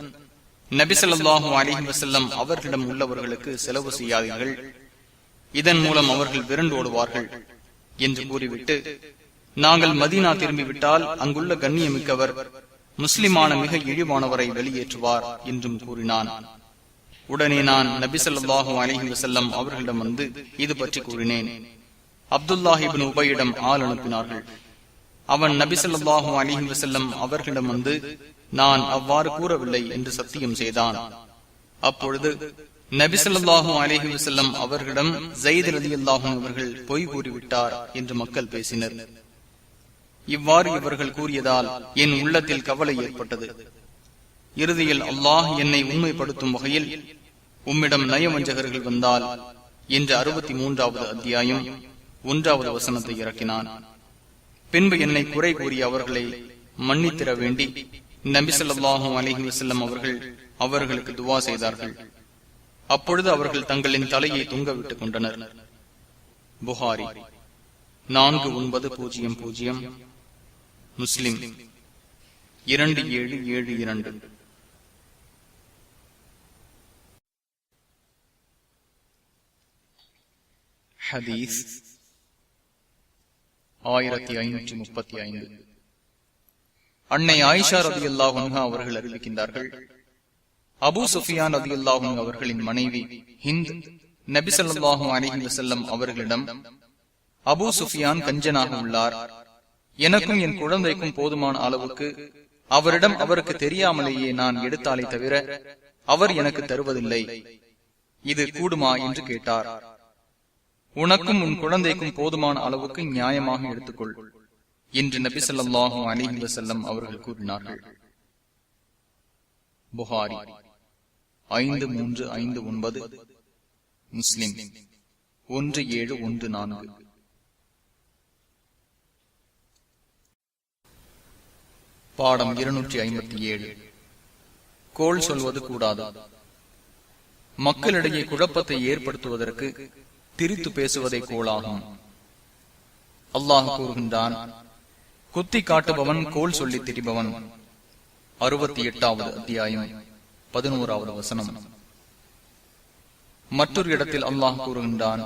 நபி ஸல்லல்லாஹு அலைஹி வஸல்லம் அவர்களிடம் உள்ளவர்களுக்கு செலவு செய்யாதீர்கள், இதன் மூலம் அவர்கள் விரண்டு ஓடுவார்கள் என்று கூறிவிட்டு, நாங்கள் மதீனா திரும்பிவிட்டால் அங்குள்ள கண்ணியமிக்கவர் முஸ்லிமான மிக இழிவானவரை வெளியேற்றுவார் என்றும் கூறினான். உடனே நான் நபி ஸல்லல்லாஹு அலைஹி வஸல்லம் அவர்களிடம் வந்து இது பற்றி கூறினேன். அப்துல்லாஹ் இப்னு உபையிடம் ஆள் அனுப்பினார்கள். அவன் நபி ஸல்லல்லாஹு அலைஹி வஸல்லம் அவர்களிடம் வந்து, நான் அவ்வாறு கூறவில்லை என்று சத்தியம் செய்தான். அப்பொழுது நபி ஸல்லல்லாஹு அலைஹி வஸல்லம் அவர்களிடம் ஸைத் ரலியல்லாஹு அன்ஹு அவர்கள் பொய் கூறிவிட்டார் என்று மக்கள் பேசினர். இவ்வாறு இவர்கள் கூறியதால் என் உள்ளத்தில் கவலை ஏற்பட்டது. இறுதியில் அல்லாஹ் என்னை உண்மைப்படுத்தும் வகையில் உம்மிடம் நயவஞ்சகர்கள் வந்தால் என்று 63வது அத்தியாயம் 1வது வசனத்தை இறக்கினான். பின்பு என்னை குறை கூறி அவர்களை மன்னித்திர வேண்டி நபி ஸல்லல்லாஹு அலைஹி வஸல்லம் அவர்கள் அவர்களுக்கு துவா செய்தார்கள். அப்பொழுது அவர்கள் தங்களின் தலையை தொங்கவிட்டுக் கொண்டனர். புகாரி 4900, முஸ்லிம் 2772. ஹதீஸ் 1535. அன்னை ஆயிஷா ரலியல்லாஹு அன்ஹா அவர்கள் அறிவிக்கின்றார்கள், அபூ சுஃபியான் ரலியல்லாஹு அன்ஹு அவர்களின் மனைவி ஹிந்த் நபி ஸல்லல்லாஹு அலைஹி வஸல்லம் அவர்களிடம், அபூ சுஃபியான் கஞ்சனாக உள்ளார், எனக்கும் என் குழந்தைக்கும் போதுமான அளவுக்கு அவரிடம் அவருக்கு தெரியாமலேயே நான் எடுத்தாலே தவிர அவர் எனக்கு தருவதில்லை, இது கூடுமா என்று கேட்டார். உனக்கும் உன் குழந்தைக்கும் போதுமான அளவுக்கு நியாயமாக எடுத்துக்கொள் என்று நபி ஸல்லல்லாஹு அலைஹி வஸல்லம் அவர்கள் கூறினார்கள். புகாரி 5359, முஸ்லிம் 1714. பாடம் 257. கோள் சொல்வது கூடாது. மக்களிடையே குழப்பத்தை ஏற்படுத்துவதற்கு திரித்து பேசுவதை கோளாகும். அல்லாஹ் கூறுகின்றான், குத்தி காட்டுபவன் கோல் சொல்லி திரிபவன். 68வது அத்தியாயம் 11வது வசனம். மற்றொரு இடத்தில் அல்லாஹ் கூறுகின்றான்,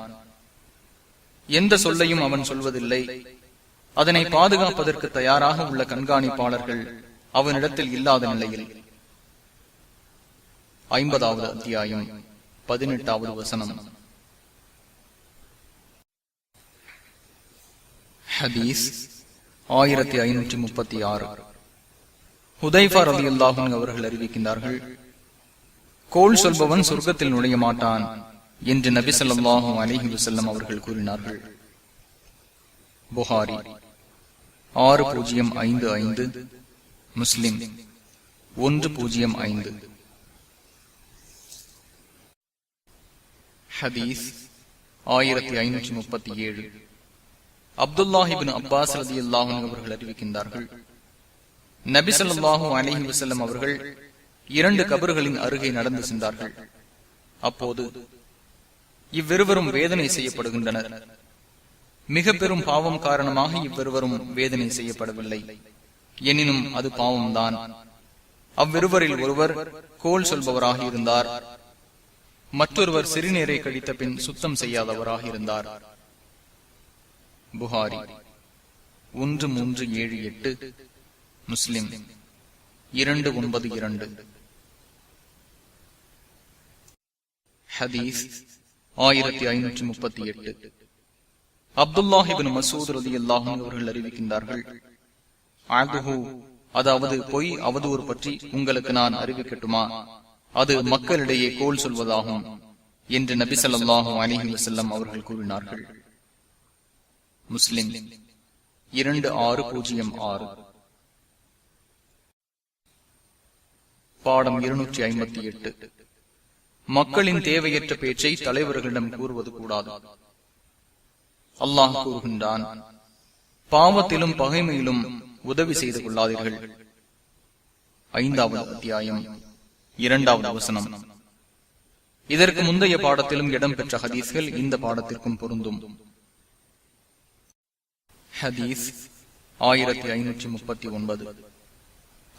எந்த சொல்லையும் அவன் சொல்வதில்லை, அதனை பாதுகாப்பதற்கு தயாராக உள்ள கண்காணிப்பாளர்கள் அவனிடத்தில் இல்லாத நிலையில். 50வது அத்தியாயம் 18வது வசனம். ஹதீஸ் 1536. ஹுதைஃபா ரலியல்லாஹு அன்ஹு அவர்கள் அறிவிக்கின்றார்கள், கோல் சொல்பவன் சொர்க்கத்தில் நுழைய மாட்டான் என்று நபி ஸல்லல்லாஹு அலைஹி வஸல்லம் அவர்கள் கூறினார்கள். புகாரி 6055, முஸ்லிம் 105. ஹதீஸ் 1537. அப்துல்லாஹ் இப்னு அப்பாஸ் ரலியல்லாஹு அன்ஹு அவர்கள் அறிவிக்கின்றார்கள், நபி ஸல்லல்லாஹு அலைஹி வஸல்லம் அவர்கள் 2 கபர்களின் அருகே நடந்து சென்றார்கள். அப்போது இவ்விருவரும் வேதனை செய்யப்படுகின்றனர். மிக பெரும் பாவம் காரணமாக இவ்விருவரும் வேதனை செய்யப்படவில்லை, எனினும் அது பாவம்தான். அவ்விருவரில் ஒருவர் கோல் சொல்பவராக இருந்தார், மற்றொருவர் சிறுநீரை கழித்த பின் சுத்தம் செய்யாதவராக இருந்தார். புகாரி 1378, முஸ்லிம் 292. ஹதீஸ் 1538. அப்துல்லாஹ் இப்னு மஸ்ஊத் ரலியல்லாஹு அன்ஹு அவர்கள் அறிவிக்கின்றார்கள், அஹ்து, அதாவது பொய் அவதூறு பற்றி உங்களுக்கு நான் அறிவிக்கட்டுமா, அது மக்களிடையே கோல் சொல்வதாகும் என்று நபி ஸல்லல்லாஹு அலைஹி வஸல்லம் அவர்கள் கூறினார்கள். முஸ்லிம் 2606. பாடம் 258. மக்களின் தேவையற்ற பேச்சை தலைவர்களிடம் கூறுவது கூடாது. அல்லாஹ் கூறுகின்றான், பாவத்திலும் பகைமையிலும் உதவி செய்து கொள்ளாதீர்கள். 5வது அத்தியாயம் 2வது வசனம். இதற்கு முந்தைய பாடத்திலும் இடம்பெற்ற ஹதீஸ்கள் இந்த பாடத்திற்கும் பொருந்தும். ஹதீஸ் 1539.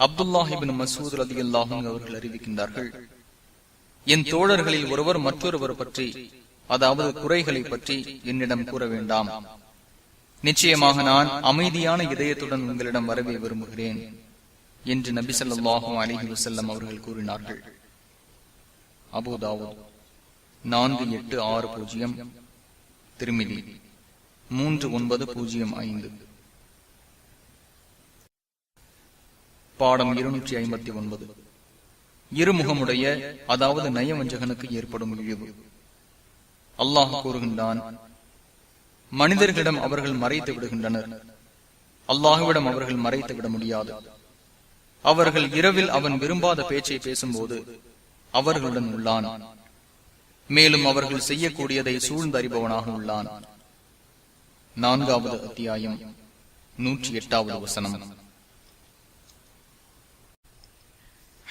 அப்துல்லாஹ் இப்னு மஸ்ஊத் ரலியல்லாஹு அன்ஹு அவர்கள் அறிவிக்கின்றார்கள், என் தோழர்களில் ஒருவர் மற்றொருவர் பற்றி, அதாவது குறைகளை பற்றி என்னிடம் கூற வேண்டாம். நிச்சயமாக நான் அமைதியான இதயத்துடன் உங்களிடம் வரவே விரும்புகிறேன் என்று நபி ஸல்லல்லாஹு அலைஹி வஸல்லம் அவர்கள் கூறினார்கள். அபூ தாவூத் 4860, திர்மிதி 3905. பாடம் 259. இருமுகமுடைய, அதாவது நயவஞ்சகனுக்கு ஏற்படும் இழிவு. அல்லாஹ் கூறுகின்றான், மனிதர்களிடம் அவர்கள் மறைத்து விடுகின்றனர், அல்லாஹ்விடம் அவர்கள் மறைத்து விட முடியாது. அவர்கள் இரவில் அவன் விரும்பாத பேச்சை பேசும்போது அவர்களுடன் உள்ளான், மேலும் அவர்கள் செய்யக்கூடியதை சூழ்ந்தறிபவனாக உள்ளான். 4வது அத்தியாயம் 108வது வசனம்.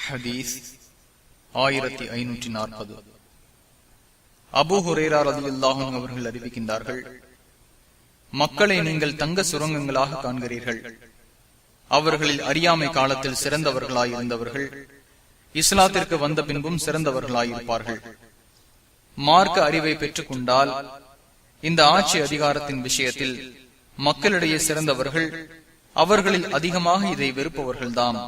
ஹதீஸ் 1540. அபூ ஹுரைரா ரலியல்லாஹு அன்ஹு அவர்கள் அறிவிக்கின்றார்கள், மக்களை நீங்கள் தங்க சுரங்கங்களாக காண்கிறீர்கள். அவர்களில் அறியாமை காலத்தில் சிறந்தவர்களாயிருந்தவர்கள் இஸ்லாத்திற்கு வந்த பின்பும் சிறந்தவர்களாயிருப்பார்கள். மார்க்க அறிவை பெற்றுக் கொண்டால் இந்த ஆட்சி அதிகாரத்தின் விஷயத்தில் மக்களிடையே சிறந்தவர்கள் அவர்களில் அதிகமாக இதை வெறுப்பவர்கள்தாம்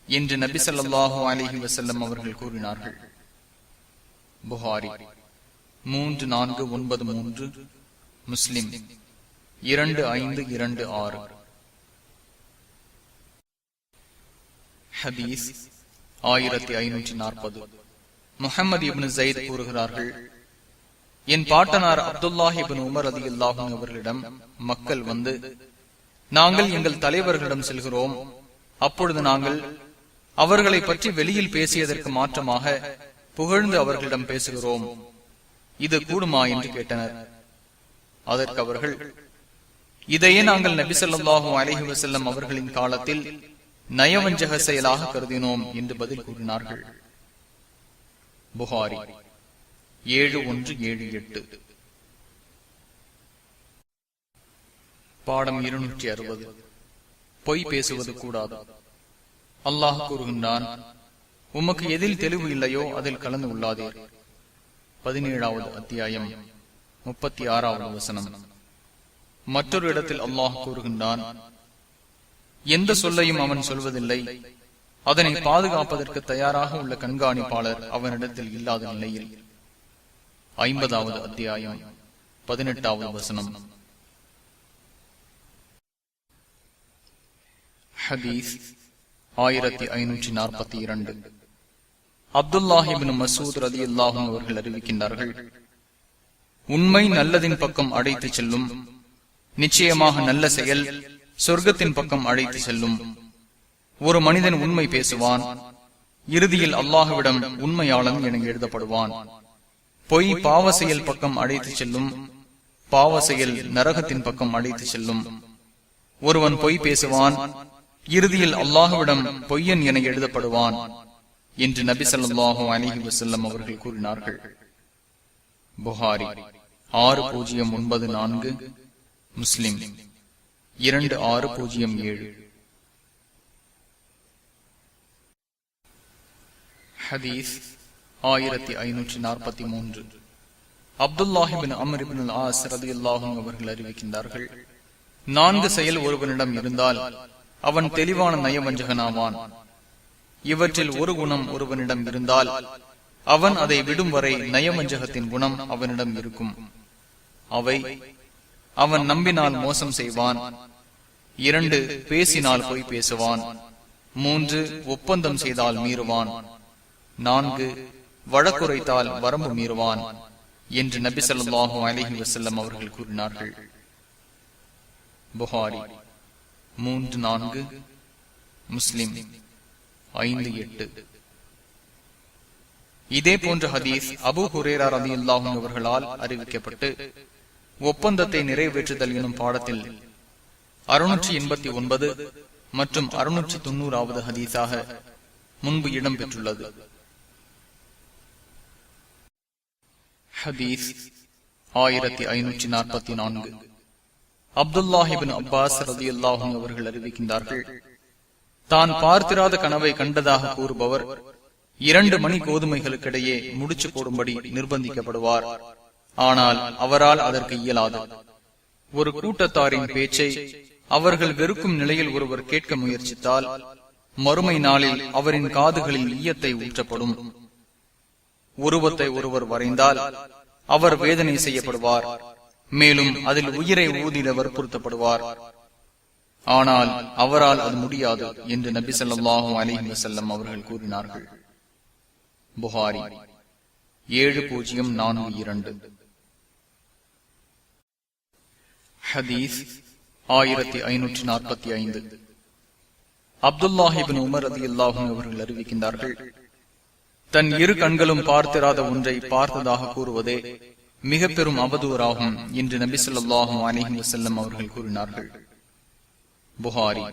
என்று நபி ஸல்லல்லாஹு அலைஹி வஸல்லம் அவர்கள் கூறினார்கள். புகாரி 3493, முஸ்லிம் 2526. ஹதீஸ் 1540. முஹம்மது இப்னு ஸைத் கூறுகிறார்கள், என் பாட்டனார் அப்துல்லாஹ் இப்னு உமர் ரலியல்லாஹு அன்ஹு அவர்களிடம் மக்கள் வந்து, நாங்கள் எங்கள் தலைவர்களிடம் செல்கிறோம், அப்பொழுது நாங்கள் அவர்களை பற்றி வெளியில் பேசியதற்கு மாற்றமாக புகழ்ந்து அவர்களிடம் பேசுகிறோம், இது கூடுமா என்று கேட்டனர். அதற்கு அவர்கள், இதையே நாங்கள் நபி ஸல்லல்லாஹு அலைஹி வஸல்லம் அவர்களின் காலத்தில் நயவஞ்சக செயலாக கருதினோம் என்று பதில் கூறினார்கள். புகாரி 7178. பாடம் 260. பொய் பேசுவது கூடாது. அல்லாஹ் கூறுகின்றான், உமக்கு எதில் தெளிவு இல்லையோ அதில் கலந்து கொள்ளாதீர். 17வது அத்தியாயம் 36வது வசனம். மற்றொரு இடத்தில் அல்லாஹ் கூறுகின்றான், எந்த சொல்லையும் அவன் சொல்வதில்லை, அதனை பாதுகாப்பதற்கு தயாராக உள்ள கண்காணிப்பாளர் அவனிடத்தில் இல்லாத நிலையில். 50வது அத்தியாயம் 18வது வசனம். ஹதீஸ் 1542. அப்துல்லாஹ் இப்னு மஸ்ஊத் ரலியல்லாஹு அன்ஹு அவர்கள் அறிவிக்கின்றார்கள், உண்மை நல்லதின் பக்கம் அழைத்து செல்லும், நிச்சயமாக நல்ல செயல் சொர்க்கத்தின் பக்கம் அழைத்து செல்லும். ஒரு மனிதன் உண்மை பேசுவான், இறுதியில் அல்லாஹ்விடம் உண்மையாளன் என எழுதப்படுவான். பொய் பாவ செயல் பக்கம் அழைத்து செல்லும், பாவ செயல் நரகத்தின் பக்கம் அழைத்து செல்லும். ஒருவன் பொய் பேசுவான், இறுதியில் அல்லாஹ்விடம் பொய்யன் என எழுதப்படுவான் என்று நபி ஸல்லல்லாஹு அலைஹி வஸல்லம் அவர்கள் கூறினார்கள். புகாரி 6094, முஸ்லிம் 2607. ஹதீஸ் 1543. அப்துல்லாஹ் இப்னு அம்ர் இப்னு அல்-ஆஸ் ரலியல்லாஹு அன்ஹு அவர்கள் அறிவிக்கின்றார்கள், 4 செயல் ஒருவனிடம் இருந்தால் அவன் தெளிவான நயவஞ்சகனாவான். இவற்றில் ஒரு குணம் ஒருவனிடம் இருந்தால் அவன் அதை விடும் வரை நயவஞ்சகத்தின் குணம் அவனிடம் இருக்கும். அவை: அவன் நம்பினால் மோசம் செய்வான், 2 பேசினால் பொய் பேசுவான், 3 ஒப்பந்தம் செய்தால் மீறுவான், 4 வழக்குரைத்தால் வரம்பு மீறுவான் என்று நபி ஸல்லல்லாஹு அலைஹி வஸல்லம் அவர்கள் கூறினார்கள். புகாரி 34, முஸ்லிம் 5-8. இதே போன்ற ஹதீஸ் அபூ ஹுரைரா ரலியல்லாஹு அன்ஹு அவர்களால் அறிவிக்கப்பட்டு ஒப்பந்தத்தை நிறைவேற்றுதல் எனும் பாடத்தில் 689 மற்றும் 690வது ஹதீஸாக முன்பு இடம் பெற்றுள்ளது. ஹதீஸ் 1544. அப்துல்லாஹ் இப்னு அப்பாஸ் ரலியல்லாஹு அன்ஹு அவர்கள் அறிவிக்கின்றார்கள், தான் பார்த்திராத கனவை கண்டதாக கூறுபவர் 2 மணி கோதுமைகளுக்கிடையே முடிச்சு போடும்படி நிர்பந்திக்கப்படுவார். ஆனால் அவரால் அதற்கு இயலாது. ஒரு கூட்டத்தாரின் பேச்சை அவர்கள் வெறுக்கும் நிலையில் ஒருவர் கேட்க முயற்சித்தால் மறுமை நாளில் அவரின் காதுகளில் ஈயத்தை ஊற்றப்படும். உருவத்தை ஒருவர் வரைந்தால் அவர் வேதனை செய்யப்படுவார், மேலும் அதில் உயிரை ஊதிட வற்புறுத்தப்படுவார். ஆனால் அவரால் அது முடியாது என்று நபி ஸல்லல்லாஹு அலைஹி வஸல்லம் அவர்கள் கூறினார்கள். புகாரி 7042. ஹதீஸ் 1545. அப்துல்லாஹ் இப்னு உமர் ரலியல்லாஹு அன்ஹு அவர்கள் அறிவிக்கின்றார்கள், தன் 2 கண்களும் பார்த்திராத ஒன்றை பார்த்ததாக கூறுவதே மிக பெரும் அவதூறாகும் என்று நபி ஸல்லல்லாஹு அலைஹி வஸல்லம் அவர்கள் கூறினார்கள். புகாரி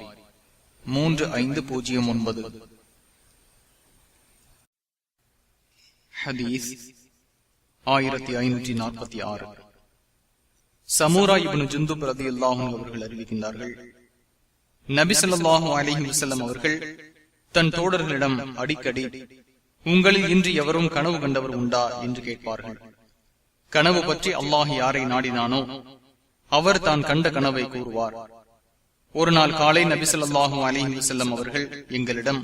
3509. ஹதீஸ் 1546. சமூரா இப்னு ஜுந்துப் ரலியல்லாஹு அன்ஹு அவர்கள் அறிவிக்கின்றார்கள், நபி ஸல்லல்லாஹு அலைஹி வஸல்லம் அவர்கள் தன் தோழர்களிடம் அடிக்கடி, உங்களில் இன்று எவரும் கனவு கண்டவர் உண்டா என்று கேட்பார்கள். கனவு பற்றி அல்லாஹ் யாரை நாடினானோ அவர் தான் கண்ட கனவை கூறுவார். ஒரு நாள் காலை நபி ஸல்லல்லாஹு அலைஹி வஸல்லம் அவர்கள் எங்களிடம்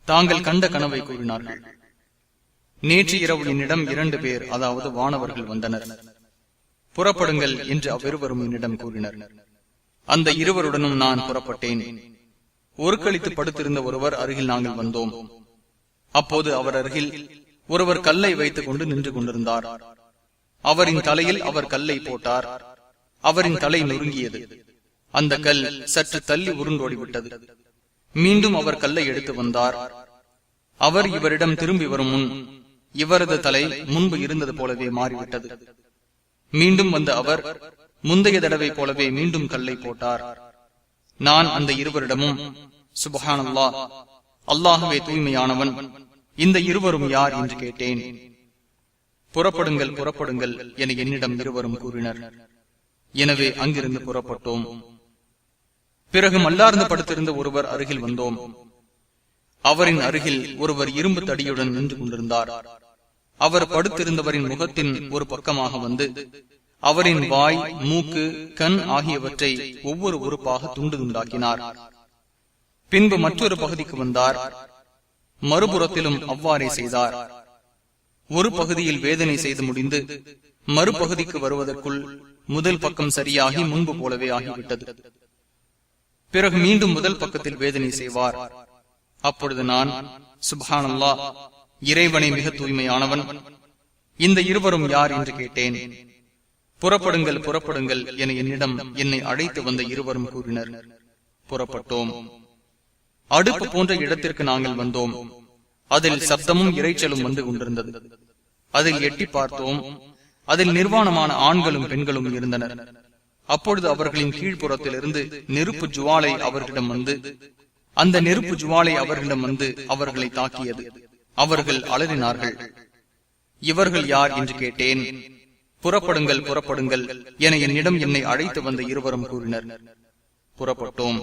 தாங்கள் கண்ட கனவை கூறினார்கள். நேற்று இரவு என்னிடம் 2 பேர், அதாவது வானவர்கள் வந்தனர். புறப்படுங்கள் என்று அவ்விருவரும் என்னிடம் கூறினர். அந்த இருவருடனும் நான் புறப்பட்டேன். ஒருக்களித்து படுத்திருந்த ஒருவர் அருகில் நாங்கள் வந்தோம். அப்போது அவர் அருகில் ஒருவர் கல்லை வைத்துக் கொண்டு நின்று கொண்டிருந்தார். அவரின் தலையில் அவர் கல்லை போட்டார். அவரின் தலை நொறுங்கியது. அந்த கல் சற்று தள்ளி உருண்டோடிவிட்டது. மீண்டும் அவர் கல்லை எடுத்து வந்தார். அவர் இவரிடம் திரும்பி வரும் முன் இவரது தலை முன்பு இருந்தது போலவே மாறிவிட்டது. மீண்டும் வந்த அவர் முந்தைய தடவை போலவே மீண்டும் கல்லை போட்டார். நான் அந்த இருவரிடமும், சுப்ஹானல்லாஹ், அல்லாஹ்வே தூய்மையானவன், இந்த இருவரும் யார் என்று கேட்டேன். புறப்படுங்கள் புறப்படுங்கள் என என்னிடம் இருவரும் கூறினர். எனவே அங்கிருந்து புறப்பட்டோம். பிறகு மல்லார்ந்து படுத்திருந்த ஒருவர் அருகில் வந்தோம். அவரின் அருகில் ஒருவர் இரும்பு தடியுடன் நின்று கொண்டிருந்தார். அவர் படுத்திருந்தவரின் முகத்தின் ஒரு பக்கமாக வந்து அவரின் வாய், மூக்கு, கண் ஆகியவற்றை ஒவ்வொரு உறுப்பாக துண்டு துண்டாக்கினார். பின்பு மற்றொரு பகுதிக்கு வந்தார். மறுபுறத்திலும் அவ்வாறே செய்தார். ஒரு பகுதியில் வேதனை செய்து முடிந்து மறுபகுதிக்கு வருவதற்குள் முதல் பக்கம் சரியாகி முன்பு போலவே ஆகிவிட்டது. பிறகு மீண்டும் முதல் பக்கத்தில் வேதனை செய்வார். அப்பொழுது நான், சுப்ஹானல்லாஹ், இறைவனை மிக தூய்மையானவன், இந்த இருவரும் யார் என்று கேட்டேன். புறப்படுங்கள் புறப்படுங்கள் என என்னிடம் என்னை அழைத்து வந்த இருவரும் கூறினர். புறப்பட்டோம். அடுப்பு போன்ற இடத்திற்கு நாங்கள் வந்தோம். அதில் சப்தமும் இரைச்சலும் வந்து கொண்டிருந்தது. அதில் எட்டி பார்த்தோம். அதில் நிர்வாணமான ஆண்களும் பெண்களும் இருந்தனர். அப்பொழுது அவர்களின் கீழ்ப்புறத்திலிருந்து நெருப்பு ஜுவாலை அவர்களிடம் வந்து அந்த நெருப்பு ஜுவாலை அவர்களிடம் வந்து அவர்களை தாக்கியது. அவர்கள் அலறினார்கள். இவர்கள் யார் என்று கேட்டேன். புறப்படுங்கள் புறப்படுங்கள் என என்னிடம் என்னை அழைத்து வந்த இருவரும் கூறினர். புறப்பட்டோம்.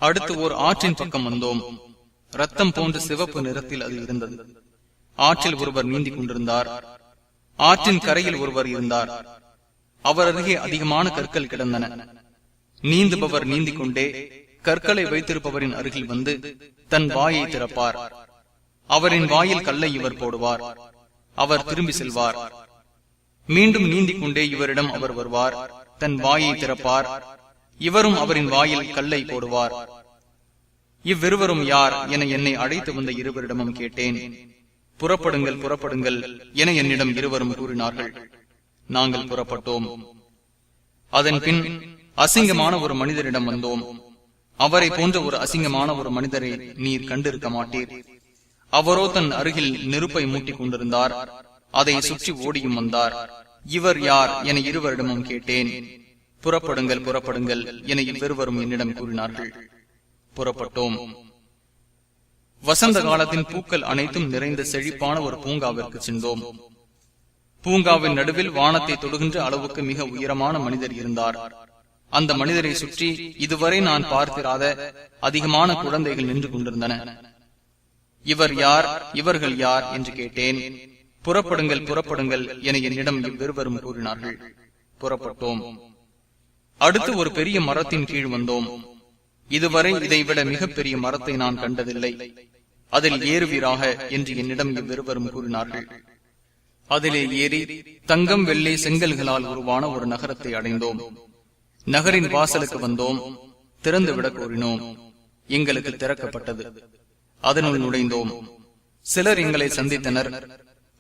அடுத்து ஓர் ஆற்றின் பக்கம் வந்தோம். ரத்தம் போன்ற சிவப்பு நிறத்தில் அது இருந்தது. ஆற்றில் ஒருவர் நீந்திக் கொண்டிருந்தார். ஆற்றின் கரையில் ஒருவர் இருந்தார். அவர் அருகே அதிகமான கற்கள் கிடந்தன. நீந்துபவர் நீந்திக் கொண்டே கற்களை வைத்திருப்பவரின் அருகில் வந்து தன் வாயை திறப்பார். அவரின் வாயில் கல்லை இவர் போடுவார். அவர் திரும்பி செல்வார். மீண்டும் நீந்திக் கொண்டே இவரிடம் அவர் வருவார். தன் வாயை திறப்பார். இவரும் அவரின் வாயில் கல்லை போடுவார். இவ்விருவரும் யார் என என்னை அழைத்து வந்த இருவரிடமும் கேட்டேன். புறப்படுங்கள் புறப்படுங்கள் என என்னிடம் இருவரும் கூறினார்கள். நாங்கள் புறப்பட்டோம். அதன் பின் அசிங்கமான ஒரு மனிதரிடம் வந்தோம். அவரை போன்ற ஒரு அசிங்கமான ஒரு மனிதரை நீர் கண்டிருக்க மாட்டீர். அவரோ தன் அருகில் நெருப்பை மூட்டிக் கொண்டிருந்தார். அதை சுற்றி ஓடியும் வந்தார். இவர் யார் என இருவரிடமும் கேட்டேன். புறப்படுங்கள் புறப்படுங்கள் என இவ்விருவரும் என்னிடம் கூறினார்கள். புறப்பட்டோம். வசந்த காலத்தின் பூக்கள் அனைத்தும் நிறைந்த செழிப்பான ஒரு பூங்காவிற்கு சென்றோம். பூங்காவின் நடுவில் வானத்தை தொடுகின்ற அளவுக்கு மிக உயரமான மனிதர் இருந்தார். அந்த மனிதரை சுற்றி இதுவரை நான் பார்த்திராத அதிகமான குழந்தைகள் நின்று கொண்டிருந்தன. இவர் யார், இவர்கள் யார் என்று கேட்டேன். புறப்படுங்கள் புறப்படுங்கள் என என்னிடம் இவ்விருவரும் கூறினார்கள். புறப்பட்டோம். அடுத்து ஒரு பெரிய மரத்தின் கீழ் வந்தோம். இதுவரை இதைவிட மிகப்பெரிய மரத்தை நான் கண்டதில்லை. அதில் ஏறுவீராக என்று என்னிடம் இவ்விருவரும் கூறினார்கள். அதிலே ஏறி தங்கம் வெள்ளை செங்கல்களால் உருவான ஒரு நகரத்தை அடைந்தோம். நகரின் வாசலுக்கு வந்தோம். திறந்துவிடக் கோரினோம். எங்களுக்கு திறக்கப்பட்டது. அதனுள் நுழைந்தோம். சிலர் எங்களை சந்தித்தனர்.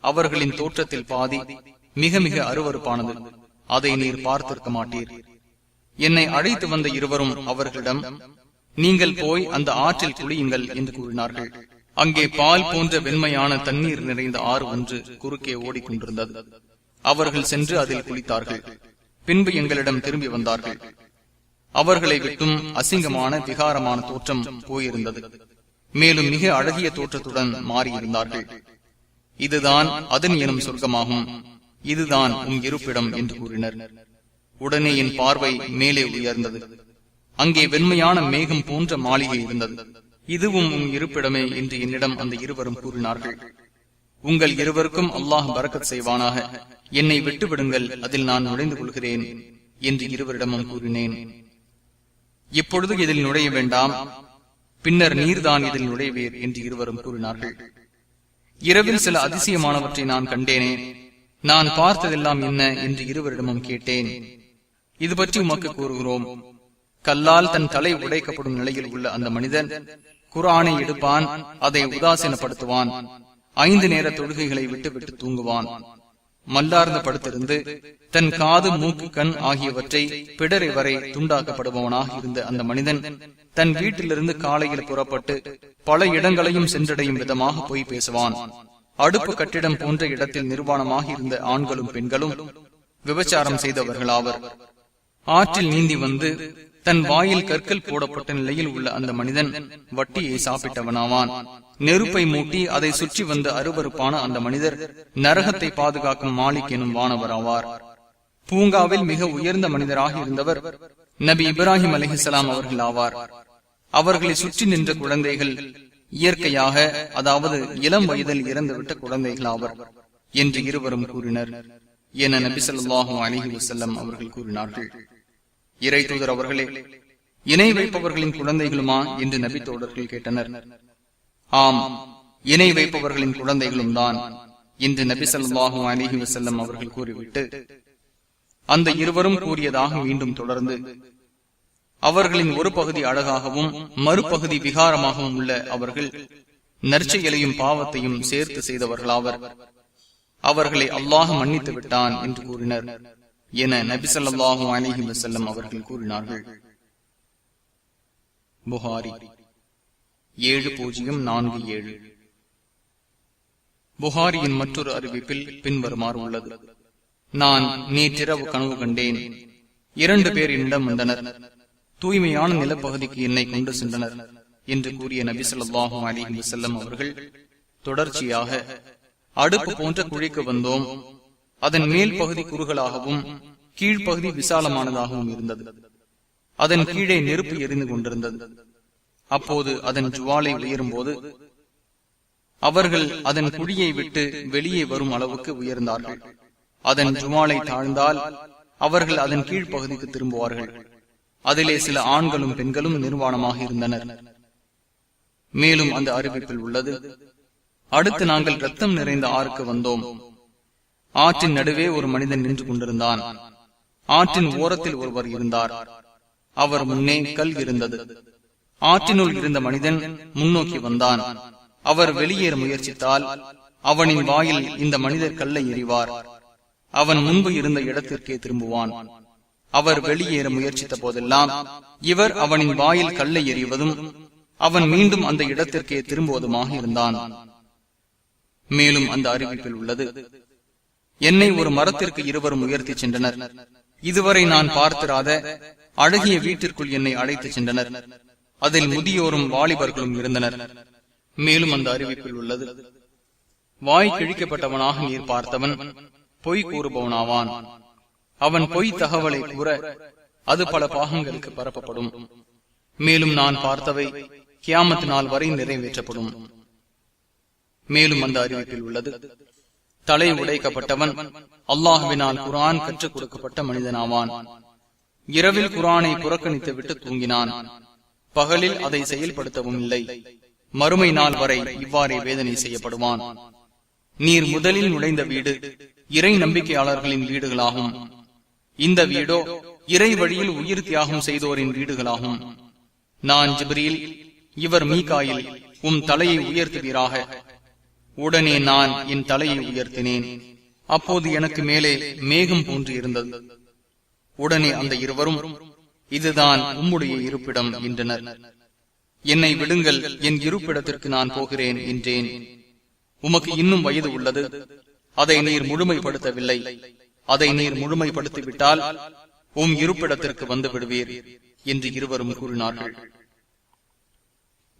அவர்களின் தோற்றத்தில் பாதி மிக மிக அருவருப்பானது. அதை நீர் பார்த்திருக்க மாட்டீர். என்னை அழைத்து வந்த இருவரும் அவர்களிடம், நீங்கள் போய் அந்த ஆற்றில் குளியுங்கள் என்று கூறினார்கள். அங்கே பால் போன்ற வெண்மையான தண்ணீர் நிறைந்த ஆறு ஒன்று குறுக்கே ஓடிக்கொண்டிருந்தது. அவர்கள் சென்று அதில் குளித்தார்கள். பின்பு எங்களிடம் திரும்பி வந்தார்கள். அவர்களை விட்டும் அசிங்கமான விகாரமான தோற்றம் போயிருந்தது. மேலும் மிக அழகிய தோற்றத்துடன் மாறியிருந்தார்கள். இதுதான் அதன் எனும் சொர்க்கமாகும், இதுதான் உம் இருப்பிடம் என்று கூறினர். உடனே என் பார்வை மேலே உயர்ந்தது. அங்கே வெண்மையான மேகம் போன்ற மாளிகை இருந்தது. இதுவும் உம் இருப்பிடமே என்று என்னிடம் அந்த இருவரும் கூறினார்கள். உங்கள் இருவருக்கும் அல்லாஹ் பரக்கத் செய்வானாக. என்னை விட்டுவிடுங்கள், அதில் நான் நுழைந்து கொள்கிறேன் என்று இருவரிடமும் கூறினேன். இப்பொழுது இதில் நுழைய வேண்டாம், பின்னர் நீர்தான் இதில் நுழைவீர் என்று இருவரும் கூறினார்கள். இரவில் சில அதிசயமானவற்றை நான் கண்டேனே, நான் பார்த்ததெல்லாம் என்ன என்று இருவரிடமும் கேட்டேன். இது பற்றி உமக்கு கூறுகிறோம். கல்லால் தன் தலை உடைக்கப்படும் நிலையில் உள்ள அந்த மனிதன் குர்ஆனை எடுப்பான், அதை உதாசீனப்படுத்துவான், 5 நேர தொழுகைகளை விட்டு தூங்குவான். மல்லார்ந்து படுத்திருந்து தன் காது, மூக்கு, கண் ஆகியவற்றை பிடரை வரை துண்டாக்கப்படுபவனாக இருந்த அந்த மனிதன் தன் வீட்டிலிருந்து காலையில் புறப்பட்டு பல இடங்களையும் சென்றடையும் விதமாக போய் பேசுவான். அடுப்பு கட்டிடம் போன்ற இடத்தில் நிர்வாணமாக இருந்த ஆண்களும் பெண்களும் விபச்சாரம் செய்தவர்களாவர். ஆற்றில் நீந்தி வந்து தன் வாயில் கற்கள் போடப்பட்ட நிலையில் உள்ள அந்த மனிதன் வட்டியை சாப்பிட்டவனாவான். நெருப்பை மூட்டி அதை சுற்றி வந்த அருவருப்பான அந்த மனிதர் நரகத்தை பாதுகாக்கும் மாலிக் எனும் வானவராவார். பூங்காவில் மிக உயர்ந்த மனிதராக இருந்தவர் நபி இப்ராஹிம் அலைஹிஸ்ஸலாம் அவர்கள் ஆவார். அவர்களை சுற்றி நின்ற குழந்தைகள் இயற்கையாக, அதாவது இளம் வயதில் இறந்துவிட்ட குழந்தைகள் ஆவர் என்று இருவரும் கூறினர் என நபி ஸல்லல்லாஹு அலைஹி வஸல்லம் அவர்கள் கூறினார்கள். இறை தூதர் அவர்களே, இணை வைப்பவர்களின் குழந்தைகளுமா என்று நபி தோழர்கள் கேட்டனர். ஆம், இணை வைப்பவர்களின் குழந்தைகளும் தான் என்று நபி ஸல்லல்லாஹு அலைஹி வஸல்லம் அவர்கள் கூறிவிட்டு அந்த இருவரும் கூறியதாக மீண்டும் தொடர்ந்து, அவர்களின் ஒரு பகுதி அழகாகவும் மறுபகுதி விகாரமாகவும் உள்ள அவர்கள் நற்செயலையும் பாவத்தையும் சேர்த்து செய்தவர்களாவர். அவர்களை அல்லாஹ் மன்னித்து விட்டான் என்று கூறினர் என நபி ஸல்லல்லாஹு அலைஹி வஸல்லம் அவர்கள் கூறினார்கள். புகாரி 7047. புகாரியின் மற்றொரு அறிவிப்பில் பின்வருமாறு உள்ளது: நான் நேற்றிரவு கனவு கண்டேன். 2 பேர் என்னிடம் வந்தனர். தூய்மையான நிலப்பகுதிக்கு என்னை கொண்டு சென்றனர் என்று கூறிய நபி ஸல்லல்லாஹு அலைஹி வஸல்லம் அவர்கள் தொடர்ச்சியாக, அடுப்பு போன்ற குழிக்கு வந்தோம். அதன் மேல் பகுதி குறுகலாகவும் கீழ்ப்பகுதி விசாலமானதாகவும் இருந்தது. அதன் கீழே நெருப்பு எரிந்து கொண்டிருந்தது. அப்போது அதன் ஜுவாலை உயரும் போது அவர்கள் அதன் குழியை விட்டு வெளியே வரும் அளவுக்கு உயர்ந்தார்கள். அதன் ஜுவாலை தாழ்ந்தால் அவர்கள் அதன் கீழ்ப்பகுதிக்கு திரும்புவார்கள். அதிலே சில ஆண்களும் பெண்களும் நிர்வாணமாக இருந்தனர். மேலும் அந்த அறிவிப்பில் உள்ளது: அடுத்து நாங்கள் இரத்தம் நிறைந்த ஆறுக்கு வந்தோம். ஆற்றின் நடுவே ஒரு மனிதன் நின்று கொண்டிருந்தான். ஆற்றின் ஓரத்தில் ஒருவர் இருந்தார். அவர் முன்னே கல் இருந்தது. ஆற்றினுள் இருந்த மனிதன் முன்னோக்கி வந்தான். அவர் வெளியேற முயற்சித்தால் அவனின் வாயில் இந்த மனிதர் கல்லை எறிவார். அவன் முன்பு இருந்த இடத்திற்கே திரும்புவான். அவர் வெளியேற முயற்சித்த போதெல்லாம் இவர் அவனின் வாயில் கல்லை எறிவதும் அவன் மீண்டும் அந்த இடத்திற்கே திரும்புவதுமாக இருந்தான். மேலும் அந்த அறிவிப்பில் உள்ளது: என்னை ஒரு மரத்திற்கு இருவரும் உயர்த்தி சென்றனர். இதுவரை நான் பார்த்திராத அழகிய வீட்டிற்குள் என்னை அழைத்து சென்றனர். அதில் முதியோரும் வாலிபர்களும் இருந்தனர். மேலும் அந்த அறிவிப்பில் உள்ளது: வாய் கிழிக்கப்பட்டவனாக நீர் பார்த்தவன் பொய் கூறுபவனாவான். அவன் பொய் தகவலை கூற அது பல பாகங்களுக்கு பரப்பப்படும். மேலும் நான் பார்த்தவை கியாமத் நாள் வரை நிறைவேற்றப்படும். மேலும் அந்த அறிவிப்பில் உள்ளது: தலை உடைக்கப்பட்டவன் அல்லாஹ்வினால் குர்ஆன் கற்றுக் கொடுக்கப்பட்ட மனிதனாவான். இரவில் குர்ஆனை புறக்கணித்து விட்டு தூங்கினான். பகலில் அதை செயல்படுத்தவும் இல்லை. மறுமை நாள் வரை இவ்வாறே வேதனை செய்யப்படுவான். நீர் முதலில் நுழைந்த வீடு இறை நம்பிக்கையாளர்களின் வீடுகளாகும். இந்த வீடோ இறை வழியில் உயிர் தியாகம் செய்தோரின் வீடுகளாகும். நான் ஜிப்ரீல், இவர் மீகாயில், உம் தலையை உயர்த்துவீராக. உடனே நான் என் தலையை உயர்த்தினேன். அப்போது எனக்கு மேலே மேகம் போன்று இருந்தது. உடனே அந்த இருவரும், இதுதான் உம்முடைய இருப்பிடம் என்றனர். என்னை விடுங்கள், என் இருப்பிடத்திற்கு நான் போகிறேன் என்றேன். உமக்கு இன்னும் வயது உள்ளது, அதை நீர் முழுமைப்படுத்தவில்லை. அதை நீர் முழுமைப்படுத்திவிட்டால் உம் இருப்பிடத்திற்கு வந்து விடுவீர் என்று இருவரும் கூறினார்கள்.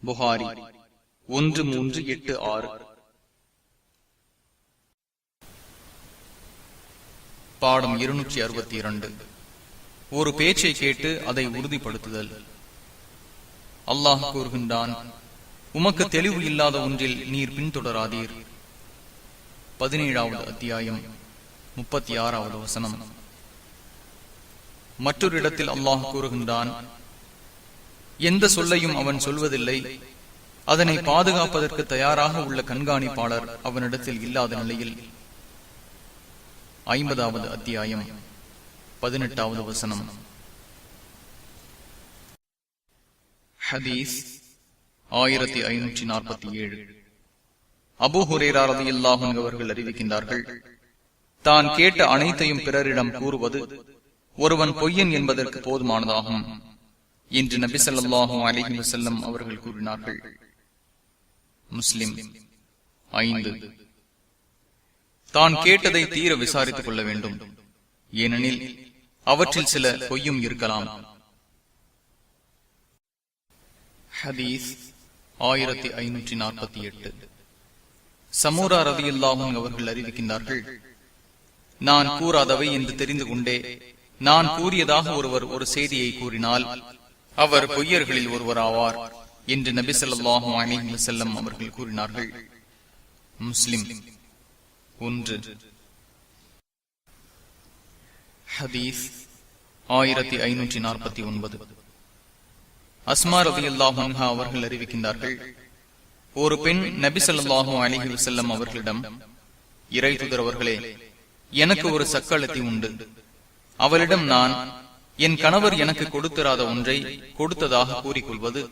புகாரி 1386. பாடம் 262. ஒரு பேச்சை கேட்டு அதை உறுதிப்படுத்துதல். அல்லாஹ் கூறுகின்றான்: உமக்கு தெளிவு இல்லாத ஒன்றில் நீர் பின்தொடராதீர். 17வது அத்தியாயம் 36வது வசனம். மற்றொரு இடத்தில் அல்லாஹ் கூறுகின்றான்: எந்த சொல்லையும் அவன் சொல்வதில்லை, அதனை பாதுகாப்பதற்கு தயாராக உள்ள கண்காணிப்பாளர் அவனிடத்தில் இல்லாத நிலையில். 50வது அத்தியாயம் 18வது வசனம். ஹதீஸ் 1547. அபூ ஹுரைரா ரலியல்லாஹு அன்ஹு அவர்கள் அறிவிக்கின்றார்கள்: தான் கேட்ட அனைத்தையும் பிறரிடம் கூறுவது ஒருவன் பொய்யன் என்பதற்கு போதுமானதாகும் என்று நபி ஸல்லல்லாஹு அலைஹி வஸல்லம் அவர்கள் கூறினார்கள். முஸ்லிம் 5. தான் கேட்டதை தீர விசாரித்துக் கொள்ள வேண்டும், ஏனெனில் அவற்றில் சில பொய்யும் இருக்கலாம். ஹதீஸ் 1548. சமூரா ரலியல்லாஹு அன்ஹு அவர்கள் அறிவிக்கின்றார்கள்: நான் கூறாதவை என்று தெரிந்து கொண்டே நான் கூறியதாக ஒருவர் ஒரு செய்தியை கூறினால் அவர் பொய்யர்களில் ஒருவராவார் என்று நபி ஸல்லல்லாஹு அலைஹி வஸல்லம் அவர்கள் கூறினார்கள். முஸ்லிம் 1. ஹதீஸ் 1549. அஸ்மா ரலியல்லாஹு அன்ஹா அவர்கள் அறிவிக்கின்றார்கள், ஒரு பெண் நபி ஸல்லல்லாஹு அலைஹி வஸல்லம் அவர்களிடம், இறை தூதர் அவர்களே, எனக்கு ஒரு சக்களத்தி உண்டு. அவளிடம் நான் என் கணவர் எனக்கு கொடுத்திராத ஒன்றை கொடுத்ததாக கூறிக்கொள்வது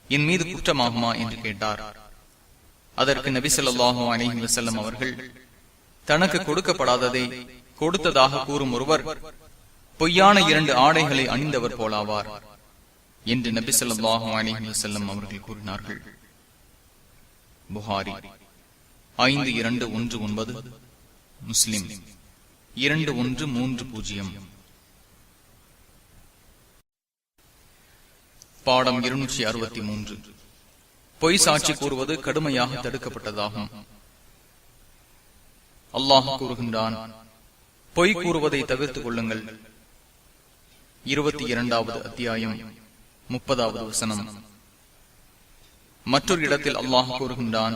என் மீது குற்றமாகுமா என்று கேட்டார். அதற்கு நபி ஸல்லல்லாஹு அலைஹி வஸல்லம் அவர்கள், தனக்கு கொடுக்கப்படாததை கொடுத்ததாக கூறும் ஒருவர் பொய்யான 2 ஆடைகளை அணிந்தவர் போலாவார் என்று நபி ஸல்லல்லாஹு அலைஹி வஸல்லம் அவர்கள் கூறினார்கள். புகாரி 5219, முஸ்லிம் 2130. பாடம் 263. பொய் சாட்சி கூறுவது கடுமையாக தடுக்கப்பட்டதாகும். அல்லாஹ் கூறுகின்றான், பொய் கூறுவதை தவிர்த்துக் கொள்ளுங்கள். 22வது அத்தியாயம் 30வது வசனம். மற்றொரு இடத்தில் அல்லாஹ் கூறுகின்றான்,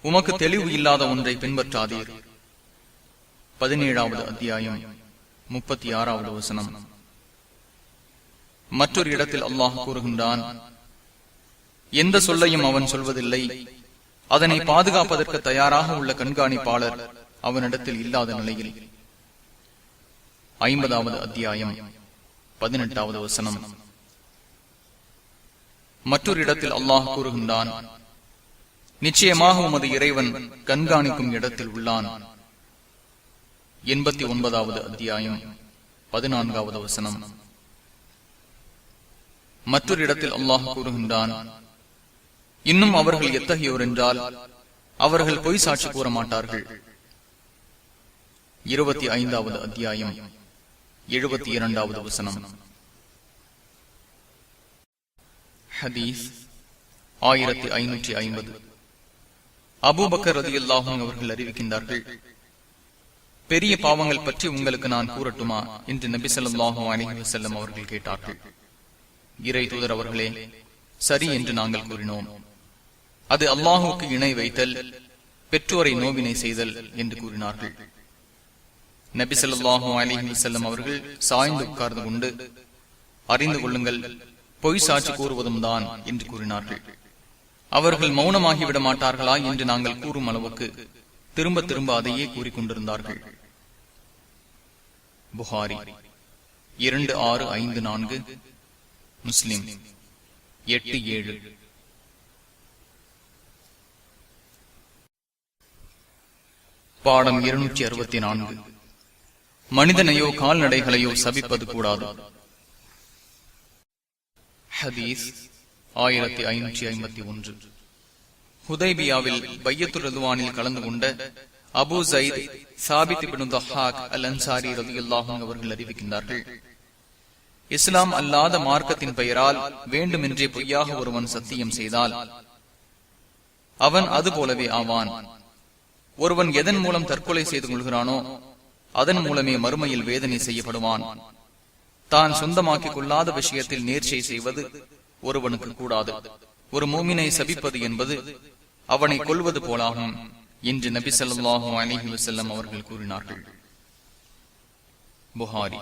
உமக்கு தெளிவு இல்லாத ஒன்றை பின்பற்றாதீர். 17வது அத்தியாயம் 36வது வசனம். மற்றொரு இடத்தில் அல்லாஹ் கூறுகின்றான், எந்த சொல்லையும் அவன் சொல்வதில்லை, அதனை பாதுகாப்பதற்கு தயாராக உள்ள கண்காணிப்பாளர் அவனிடத்தில் இல்லாத நிலையில். 50வது அத்தியாயம் 18வது வசனம். மற்றொரு இடத்தில் அல்லாஹ் கூறுகின்றான், நிச்சயமாக உமது இறைவன் கண்காணிக்கும் இடத்தில் உள்ளான். 89வது அத்தியாயம் 14வது வசனம். மற்றொரு இடத்தில் அல்லாஹ் கூறுகின்றான், இன்னும் அவர்கள் எத்தகையோர் என்றால் அவர்கள் பொய் சாட்சி கூற மாட்டார்கள். 25வது அத்தியாயம் 72வது வசனம். ஹதீஸ் 1550. அபூபக்கர் ரலியல்லாஹு அன்ஹு அவர்கள் அறிவிக்கின்றார்கள், பெரிய பாவங்கள் பற்றி உங்களுக்கு நான் கூறட்டுமா என்று நபி ஸல்லல்லாஹு அலைஹி வஸல்லம் அவர்கள் கேட்டார்கள். இறை தூதர் அவர்களே, சரி என்று நாங்கள் கூறினோம். அது அல்லாஹுக்கு இணை வைத்தல், பெற்றோரை நோவினை செய்தல் என்று கூறினார்கள். நபி ஸல்லல்லாஹு அலைஹி வஸல்லம் அவர்கள் சாய்ந்து உட்கார்ந்து கொண்டு, அறிந்து கொள்ளுங்கள், பொய் சாட்சி கூறுவதும் தான் என்று கூறினார்கள். அவர்கள் மௌனமாகிவிட மாட்டார்களா என்று நாங்கள் கூறும் அளவுக்கு திரும்ப திரும்ப அதையே கூறிக்கொண்டிருந்தார்கள். புகாரி 2654, முஸ்லிம் 87. பாடம் 264. மனிதனையோ கால்நடைகளையோ சபிப்பது கூடாது. ஹதீஸ் 1551. ஹுதைபியாவில் பையத்துர் ரிதுவானில் கலந்து கொண்ட அபூ ஸைத் சாபித் இப்னு தஹாக் அல் அன்சாரி ரலியல்லாஹு அன்ஹு அவர்கள் அறிவிக்கின்றார்கள், இஸ்லாம் அல்லாத மார்க்கத்தின் பெயரால் வேண்டுமென்றே பொய்யாக ஒருவன் சத்தியம் செய்தால் அவன் அது போலவே ஆவான். ஒருவன் எதன் மூலம் தற்கொலை செய்து கொள்கிறானோ அதன் மூலமே மறுமையில் வேதனை செய்யப்படுவான். தான் சொந்தமாக்கிக் கொள்ளாத விஷயத்தில் நேர்ச்சை செய்வது ஒருவனுக்கு கூடாது. ஒரு மூமினை சபிப்பது என்பது அவனை கொல்வது போலாகும் என்று நபி ஸல்லல்லாஹு அலைஹி வஸல்லம் அவர்கள் கூறினார்கள். புகாரி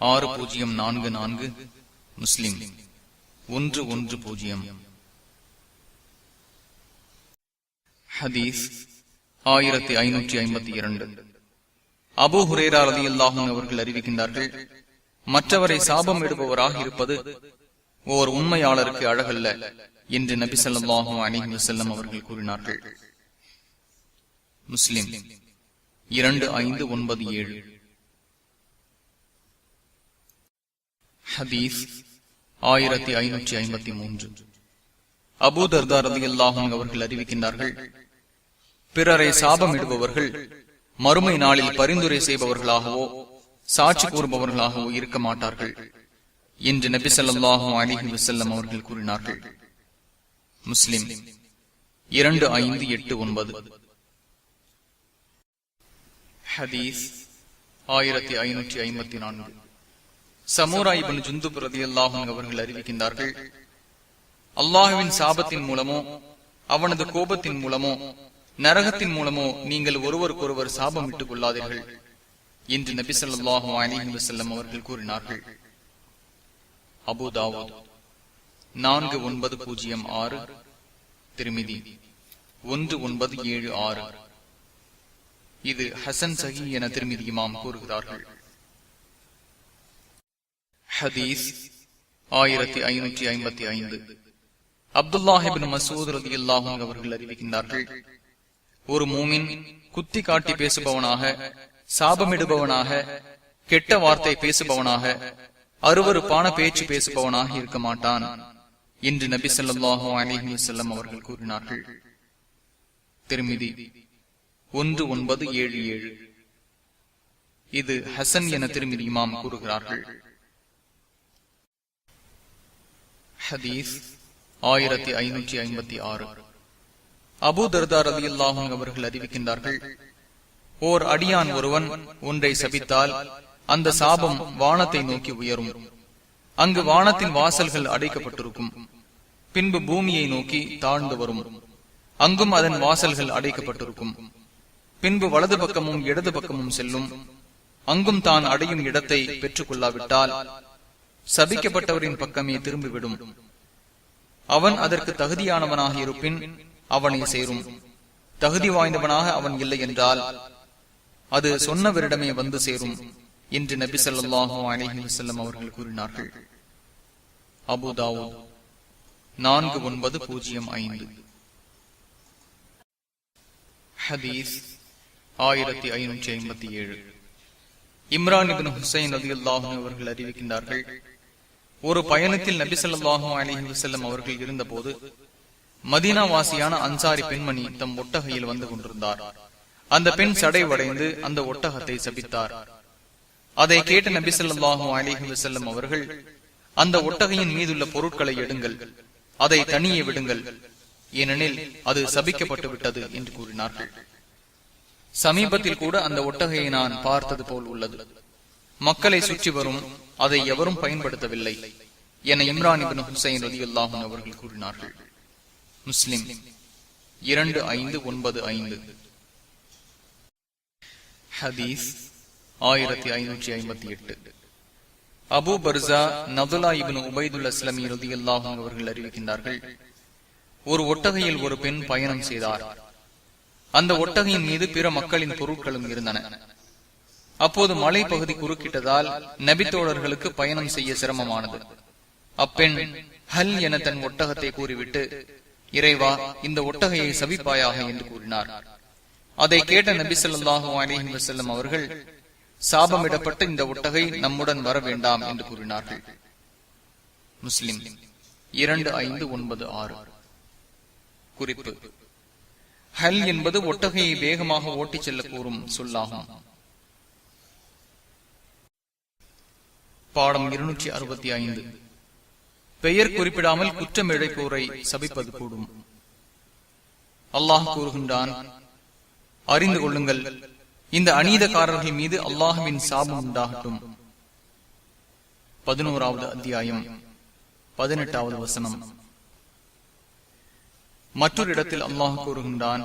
6044, முஸ்லிம் 110. ஹதீஸ் 1552. அபூ ஹுரைரா ரலியல்லாஹு அன்ஹு அவர்கள் அறிவிக்கின்றார்கள், மற்றவரை சாபம் இடுபவராக இருப்பது ஓர் உண்மையாளருக்கு அழகல்ல என்று நபி ஸல்லல்லாஹு அலைஹி வஸல்லம் அவர்கள் கூறினார்கள். முஸ்லிம் 2597. ஹதீஸ் 1553. அபூ தர்தா ரலியல்லாஹு அன்ஹு அவர்கள் அறிவிக்கின்றார்கள், பிறரை சாபம் இடுபவர்கள் மறுமை நாளில் பரிந்துரை செய்பவர்களாகவோ சாட்சி கூறுபவர்களாகவோ இருக்க மாட்டார்கள் என்று நபி ஸல்லல்லாஹு அலைஹி வஸல்லம் அவர்கள் கூறினார்கள். முஸ்லிம் 2589. ஹதீஸ் 1554. சமூரா இப்னு ஜுந்துப் ரலியல்லாஹு அன்ஹு அவர்கள் அறிவிக்கின்றார்கள், அல்லாஹுவின் சாபத்தின் மூலமோ அவனது கோபத்தின் மூலமோ நரகத்தின் மூலமோ நீங்கள் ஒருவருக்கொருவர் சாபமிட்டுக் கொள்ளாதீர்கள் என்று நபி ஸல்லல்லாஹு அலைஹி வஸல்லம் அவர்கள் கூறினார்கள். அபூ தாவூத் 4906, திர்மிதி 1976. இது ஹசன் சஹீ என திர்மிதி இமாம் கூறுகிறார்கள். ஹதீஸ் 1555. அப்துல்லாஹ் இப்னு மஸ்ஊத் ரலியல்லாஹு அன்ஹு அவர்கள் அறிவிக்கின்றார்கள், ஒரு மூமின் குத்தி காட்டி பேசுபவனாக, சாபமிடுபவனாக, கெட்ட வார்த்தை பேசுபவனாக, அருவருப்பான பேச்சு பேசுபவனாக இருக்க மாட்டான் என்று நபி ஸல்லல்லாஹு அலைஹி வஸல்லம் அவர்கள் கூறினார்கள். திர்மிதி 1977. இது ஹசன் என திர்மிதி இமாம் கூறுகிறார்கள். ஹதீஸ் 1556. அபூ தர்தா ரலியல்லாஹு அன்ஹு அவர்கள் அறிவிக்கின்றார்கள், ஓர் அடியான் ஒருவன் ஒன்றை சபித்தால் அந்த சாபம் வானத்தை நோக்கி உயரும். அங்கு வானத்தின் வாசல்கள் அடைக்கப்பட்டிருக்கும். பின்பு பூமியை நோக்கி தாழ்ந்து வரும். அங்கும் அதன் வாசல்கள் அடைக்கப்பட்டிருக்கும். பின்பு வலது பக்கமும் இடது பக்கமும் செல்லும். அங்கும் தான் அடையும் இடத்தை பெற்றுக் கொள்ளாவிட்டால் சபிக்கப்பட்டவரின் பக்கமே திரும்பிவிடும். அவன் அதற்கு தகுதியானவனாக இருப்பின் அவனை சேரும். தகுதி வாய்ந்தவனாக அவன் இல்லை என்றால் அது சொன்னவரிடமே வந்து சேரும் என்று நபி ஸல்லல்லாஹு அலைஹி வஸல்லம் அவர்கள் கூறினார்கள். அபூ தாவூத் 4905. ஹதீஸ் 1557. இம்ரான் இப்னு ஹுசைன் ரலியல்லாஹு அன்ஹு அவர்கள் அறிவிக்கின்றார்கள், ஒரு பயணத்தில் நபி ஸல்லல்லாஹு அலைஹி வஸல்லம் அவர்கள் இருந்தபோது மதீனா வாசியான அன்சாரி பெண்மணி தம் ஒட்டகையில் வந்து கொண்டிருந்தார். அந்த பெண் சடைவடைந்து அந்த ஒட்டகத்தை சபித்தார். அதை கேட்ட நபி ஸல்லல்லாஹு அலைஹி வஸல்லம் அவர்கள், அந்த ஒட்டகையின் மீதுள்ள பொருட்களை எடுங்கள், அதை தனியே விடுங்கள், ஏனெனில் அது சபிக்கப்பட்டு விட்டது என்று கூறினார்கள். சமீபத்தில் கூட அந்த ஒட்டகையை நான் பார்த்தது போல் உள்ளது. மக்களை சுற்றி வரும், அதை எவரும் பயன்படுத்தவில்லை என இம்ரான் இப்னு ஹுசைன் ரலியல்லாஹு அன்ஹு அவர்கள் கூறினார்கள். முஸ்லிம் 2595. ஹதீஸ் 1558. அபூ பர்ஸா நதுலா இப்னு உபைதுல் அஸ்லமி ரலியல்லாஹு அன்ஹு அவர்கள் அறிவிக்கின்றார்கள், ஒரு ஒட்டகையில் ஒரு பெண் பயணம் செய்தார். அந்த ஒட்டகையின் மீது பிற மக்களின் பொருட்களும் இருந்தன. அப்போது மலை பகுதி குறுக்கிட்டதால் நபித்தோழர்களுக்கு பயணம் செய்ய சிரமமானது. அப்பெண் ஹல் என தன் ஒட்டகத்தை கூறிவிட்டு, இறைவா, இந்த ஒட்டகையை சபிப்பாயாக என்று கூறினார். அதை கேட்ட நபி ஸல்லல்லாஹு அலைஹி வஸல்லம் அவர்கள், சாபமிடப்பட்ட இந்த ஒட்டகை நம்முடன் வர வேண்டாம் என்று கூறினார்கள். முஸ்லிம் 2596. குறிப்பு: ஹல் என்பது ஒட்டகையை வேகமாக ஓட்டிச் செல்ல கூறும் சொல்லாகும். பாடம் 265. பெயர் குறிப்பிடாமல் குற்றம் இழைப்போரை சபிப்பது கூடும். அல்லாஹ் கூறுகின்றான், அறிந்து கொள்ளுங்கள், இந்த அநீதக்காரர்கள் மீது அல்லாஹுவின் சாபம் உண்டாகட்டும். 11வது அத்தியாயம் 18வது வசனம். மற்றொரு இடத்தில் அல்லாஹ் கூறுகின்றான்,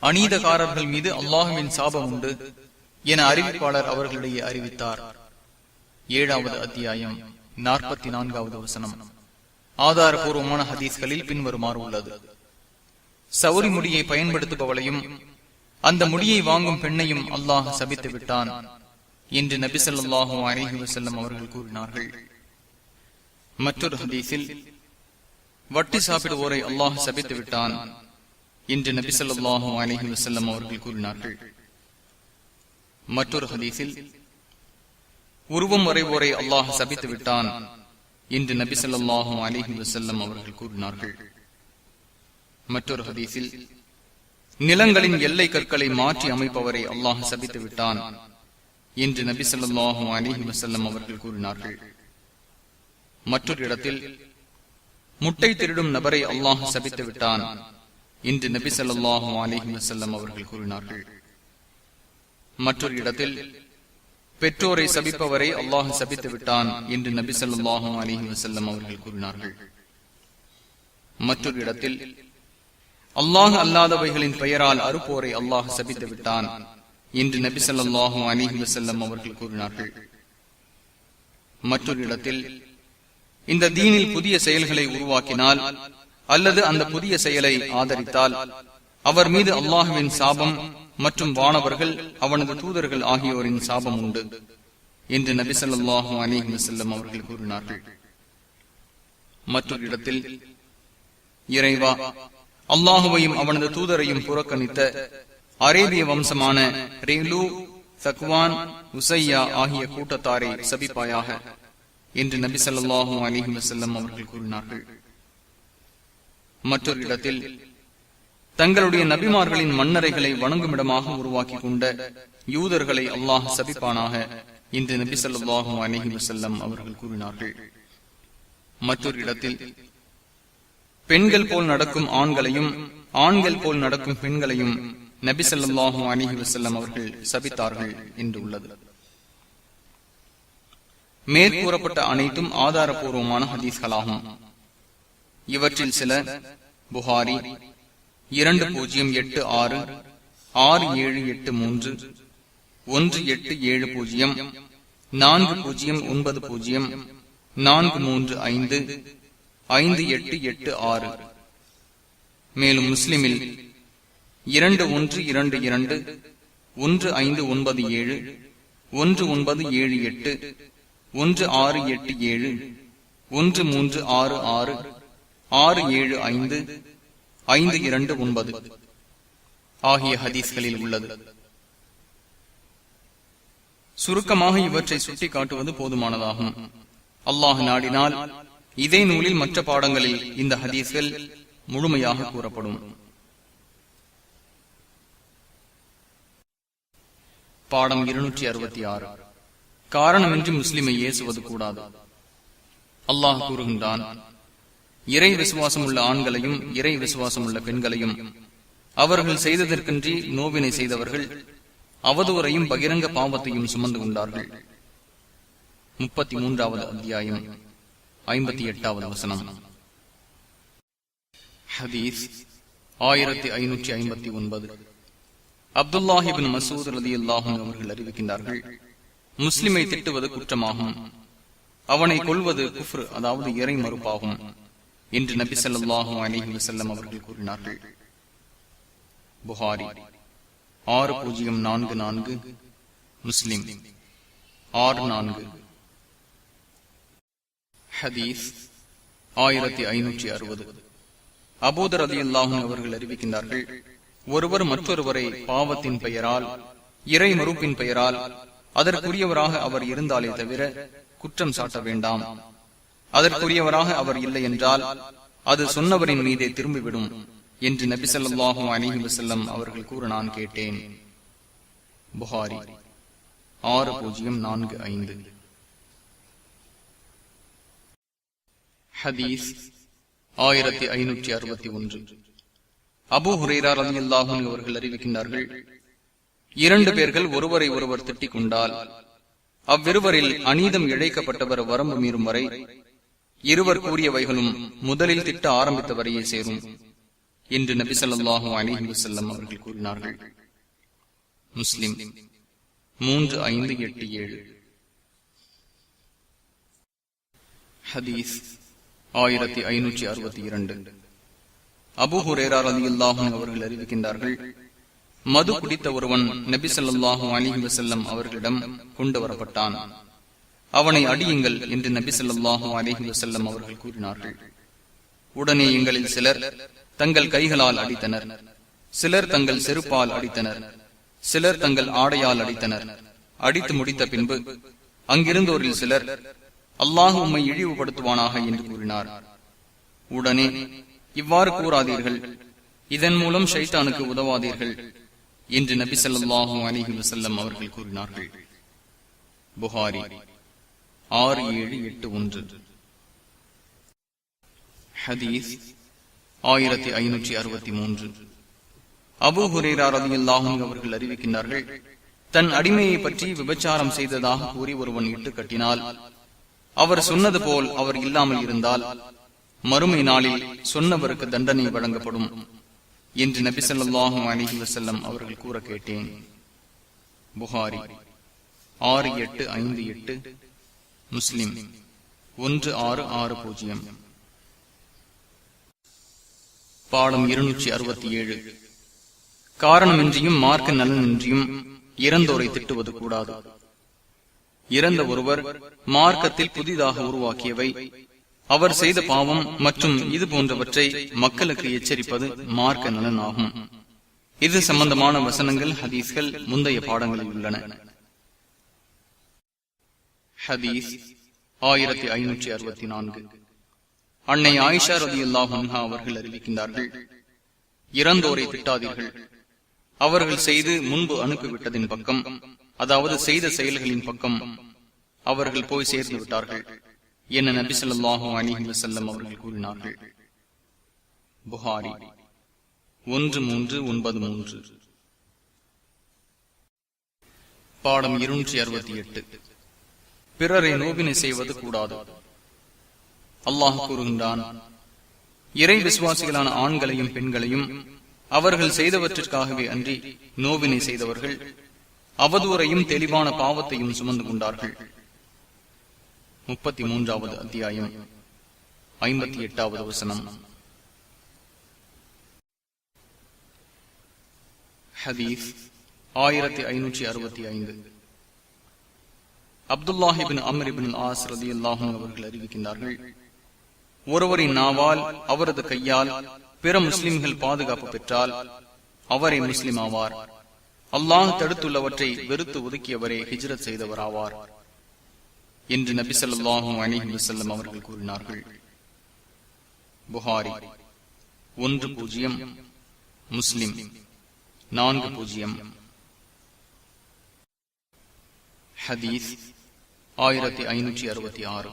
அநீதக்காரர்கள் மீது அல்லாஹுவின் சாபம் உண்டு என அறிவிப்பாளர் அவர்களிடையே அறிவித்தார். 7வது அத்தியாயம் 44வது வசனம். ஆதாரபூர்வமான ஹதீஸ்களில் பின்வருமாறு உள்ளது: சௌரி முடியை பயன்படுத்துபவளையும் அந்த முடியை வாங்கும் பெண்ணையும் அல்லாஹ் சபித்து விட்டான் என்று நபி ஸல்லல்லாஹு அலைஹி வஸல்லம் அவர்கள் கூறினார்கள். மற்றொரு ஹதீஸில், வட்டி சாப்பிடுவோரை அல்லாஹ் சபித்து விட்டான் என்று நபி ஸல்லல்லாஹு அலைஹி வஸல்லம் அவர்கள் கூறினார்கள். மற்றொரு ஹதீஸில், உருவம் வரைவோரை அல்லாஹ் சபித்து விட்டான் என்று நபி ஸல்லல்லாஹு அலைஹி வஸல்லம் அவர்கள் கூறினார்கள். மற்றொரு ஹதீஸில், நிலங்களின் எல்லை கற்களை மாற்றி அமைப்பவரை அல்லாஹ் சபித்து விட்டான் என்று நபி ஸல்லல்லாஹு அலைஹி வஸல்லம் அவர்கள் கூறினார்கள். மற்றொரு இடத்தில், முட்டை திருடும் நபரை அல்லாஹ் சபித்து விட்டான் என்று நபி ஸல்லல்லாஹு அலைஹி வஸல்லம் அவர்கள் கூறினார்கள். மற்றொரு இடத்தில், பெற்றோரை சபிப்பவரை அல்லாஹ் சபித்து விட்டான் என்று நபி ஸல்லல்லாஹு அலைஹி வஸல்லம் அவர்கள் கூறினார்கள். மற்றொரு இடத்தில், அல்லாஹ் அல்லாதவைகளின் பெயரால் அறுப்போரை அல்லாஹ் சபித்து விட்டான் என்று நபி ஸல்லல்லாஹு அலைஹி வஸல்லம் அவர்கள் கூறினார்கள். மற்றொரு இடத்தில், இந்த தீனில் புதிய செயல்களை உருவாக்கினால் அல்லது அந்த புதிய செயலை ஆதரித்தால் அவர் மீது அல்லாஹுவின் சாபம் மற்றும் வானவர்கள் அவனது தூதர்கள் ஆகியோரின் சாபம் உண்டு என்று நபி ஸல்லல்லாஹு அலைஹி வஸல்லம் அவர்கள் கூறினார்கள். மற்றொரு இடத்தில், இறைவா, அல்லாஹுவையும் அவனது தூதரையும் புறக்கணித்த அரேபிய வம்சமான ரேலு, தக்வான், உசையா ஆகிய கூட்டத்தாரை சபிப்பாயாக என்று நபி ஸல்லல்லாஹு அலைஹி வஸல்லம் அவர்கள் கூறினார்கள். மற்றொரு இடத்தில், தங்களுடைய நபிமார்களின் மன்னரைகளை வணங்குமிடமாக உருவாக்கி கொண்ட யூதர்களை அல்லாஹ் சபிப்பானாக என்று நபி ஸல்லல்லாஹு அலைஹி வஸல்லம் அவர்கள் கூறினார்கள். மற்றொரு இடத்தில், பெண்கள் போல் நடக்கும் ஆண்களையும் ஆண்கள் போல் நடக்கும் பெண்களையும் நபி ஸல்லல்லாஹு அலைஹி வஸல்லம் அவர்கள் சபித்தார்கள் என்று உள்ளது. மேற்கூறப்பட்ட அனைத்தும் ஆதாரபூர்வமான ஹதீஸ்களாகும். இவற்றில் சில புகாரி 2086, 6783, 1870, 4090, 435, 5886, மேலும் முஸ்லிமில் 2122, 1597, 1978, 1687, 1366, 675, 529 ஆகிய ஹதீஸ்களில் உள்ளது. சுருக்கமாக இவற்றை சுட்டி காட்டுவது போதுமானதாகும். அல்லாஹ் நாடினால் இதே நூலில் மற்ற பாடங்களில் இந்த ஹதீஸ்கள் முழுமையாக கூறப்படும். பாடம் 266. காரணமின்றி முஸ்லிமை ஏசுவது கூடாது. அல்லாஹ் கூறுகின்றான், இறை விசுவாசம் உள்ள ஆண்களையும் இறை விசுவாசம் உள்ள பெண்களையும் அவர்கள் செய்ததற்கின்றி நோவினை செய்தவர்கள் அவதூறையும் பகிரங்க பாவத்தையும் சுமந்து கொண்டார்கள். 33வது அத்தியாயம் 58வது வசனம். ஹதீஸ் 1559. அப்துல்லாஹ் இப்னு மஸ்ஊத் ரலியல்லாஹு அன்ஹு அவர்கள் அறிவிக்கின்றார்கள், முஸ்லிமை திட்டுவது குற்றமாகும், அவனை கொல்வது குஃப்ர், அதாவது இறை மறுப்பாகும் என்று நபி ஸல்லல்லாஹு அலைஹி வஸல்லம் அவர்கள் கூறினார்கள். புகாரி 6044, முஸ்லிம் 64. ஹதீஸ் 1560. அபூதர் ரலியல்லாஹு அன்ஹு அவர்கள் அறிவிக்கின்றார்கள், ஒருவர் மற்றொருவரை பாவத்தின் பெயரால் இறை மறுப்பின் பெயரால் அதற்குரியவராக அவர் இருந்தாலே தவிர குற்றம் சாட்ட வேண்டாம். அதற்குரியவராக அவர் இல்லை என்றால் அது சொன்னவரின் மீதே திரும்பிவிடும் என்று நபி ஸல்லல்லாஹு அலைஹி வஸல்லம் அவர்கள் கூற நான் கேட்டேன். புகாரி 6045. ஹதீஸ் 1561. அபூ ஹுரைரா ரலியல்லாஹு அன்ஹு அவர்கள் அறிவிக்கின்றார்கள், 2 பேர்கள் ஒருவரை ஒருவர் திட்டிக் கொண்டால் அவ்விருவரில் அநீதம் இழைக்கப்பட்டவர் வரம்பு மீறும் வரை இருவர் கூறியவைகளும் முதலில் திட்ட ஆரம்பித்தவரையே சேரும் என்று நபி ஸல்லல்லாஹு அலைஹி வஸல்லம் அவர்கள் கூறினார்கள். முஸ்லிம் 3587. ஹதீஸ் 1562. அபூ ஹுரைரா ரலியல்லாஹு அன்ஹு அவர்கள் அறிவிக்கின்றார்கள், மது குடித்த ஒருவன் நபி ஸல்லல்லாஹு அலைஹி வஸல்லம் அவர்களிடம் கொண்டு வரப்பட்டான். அவனை அடியுங்கள் என்று நபி ஸல்லல்லாஹு அலைஹி வஸல்லம் அவர்கள் கூறினார்கள். உடனே எங்களில் சிலர் தங்கள் கைகளால் அடித்தனர், சிலர் தங்கள் செருப்பால் அடித்தனர், சிலர் தங்கள் ஆடையால் அடித்தனர். அடித்து முடித்த பின்பு அங்கிருந்தோரில் சிலர், அல்லாஹ் உம்மை இழிவுபடுத்துவானாக என்று கூறினார். உடனே, இவ்வாறு கூறாதீர்கள், இதன் மூலம் ஷைத்தானுக்கு உதவாதீர்கள் என்று நபி ஸல்லல்லாஹு அலைஹி வஸல்லம் அவர்கள் கூறினார்கள். புகாரி 6781. ஹதீஸ் 1563. அபூ ஹுரைரா ரலியல்லாஹு அன்ஹு அவர்கள் அறிவிக்கின்றார்கள், தன் அடிமையை பற்றி விபச்சாரம் செய்ததாக கூறி ஒருவன் இட்டு கட்டினால், அவர் சொன்னது போல் அவர் இல்லாமல் இருந்தால் மறுமை நாளில் சொன்னவருக்கு தண்டனை வழங்கப்படும் என்று நபி ஸல்லல்லாஹு அலைஹி வஸல்லம் அவர்கள் கூற கேட்டேன். புகாரி 6858, முஸ்லிம் 1660. பாடம் 267. காரணமின்றியும் மார்க்க நலனின்றியும் இறந்தோரை திட்டுவது கூடாது. இறந்த ஒருவர் மார்க்கத்தில் புதிதாக உருவாக்கியவை, அவர் செய்த பாவம் மற்றும் இது போன்றவற்றை மக்களுக்கு எச்சரிப்பது மார்க்க நலன் ஆகும். இது சம்பந்தமான வசனங்கள், ஹதீஸ்கள் முந்தைய பாடங்களில் உள்ளன. ஹதீஸ் 1564. அன்னை ஆயிஷா ரலியல்லாஹு அன்ஹா அவர்கள் அறிவிக்கின்றார்கள், இறந்தோரை திட்டாதீர்கள். அவர்கள் செய்து முன்பு அனுப்பிவிட்டதின் பக்கம், அதாவது செய்த செயல்களின் பக்கம் அவர்கள் போய் சேர்ந்து விட்டார்கள் என நபி ஸல்லல்லாஹு அலைஹி வஸல்லம் அவர்கள் கூறினார்கள். புகாரி 1393. பாடம் 268. பிறரை நோவினை செய்வது கூடாது. அல்லாஹ் கூறுகின்றான், இறை விசுவாசிகளான ஆண்களையும் பெண்களையும் அவர்கள் செய்தவற்றிற்காகவே அன்றி நோவினை செய்தவர்கள் அவதூறையும் தெளிவான பாவத்தையும் சுமந்து கொண்டார்கள். 33வது அத்தியாயம் 58வது வசனம். ஹதீஸ் 1565. அப்துல்லாஹ் இப்னு அம்ர் இப்னு ஆஸ் ரலியல்லாஹு அன்ஹு அவர்கள் அறிவிக்கின்றார்கள், ஒருவரின் நாவால் அவரது கையால் பிற முஸ்லிம்கள் பாதுகாப்பு பெற்றால் அவரே முஸ்லிம் ஆவார். அல்லாஹ் தடுத்துள்ளவற்றை வெறுத்து ஒதுக்கியவரே ஹிஜ்ரத் செய்தவராவார் என்று நபி ஸல்லல்லாஹு அலைஹி வஸல்லம் அவர்கள் கூறினார்கள். புகாரி 10, முஸ்லிம் 40. ஹதீஸ் 1566.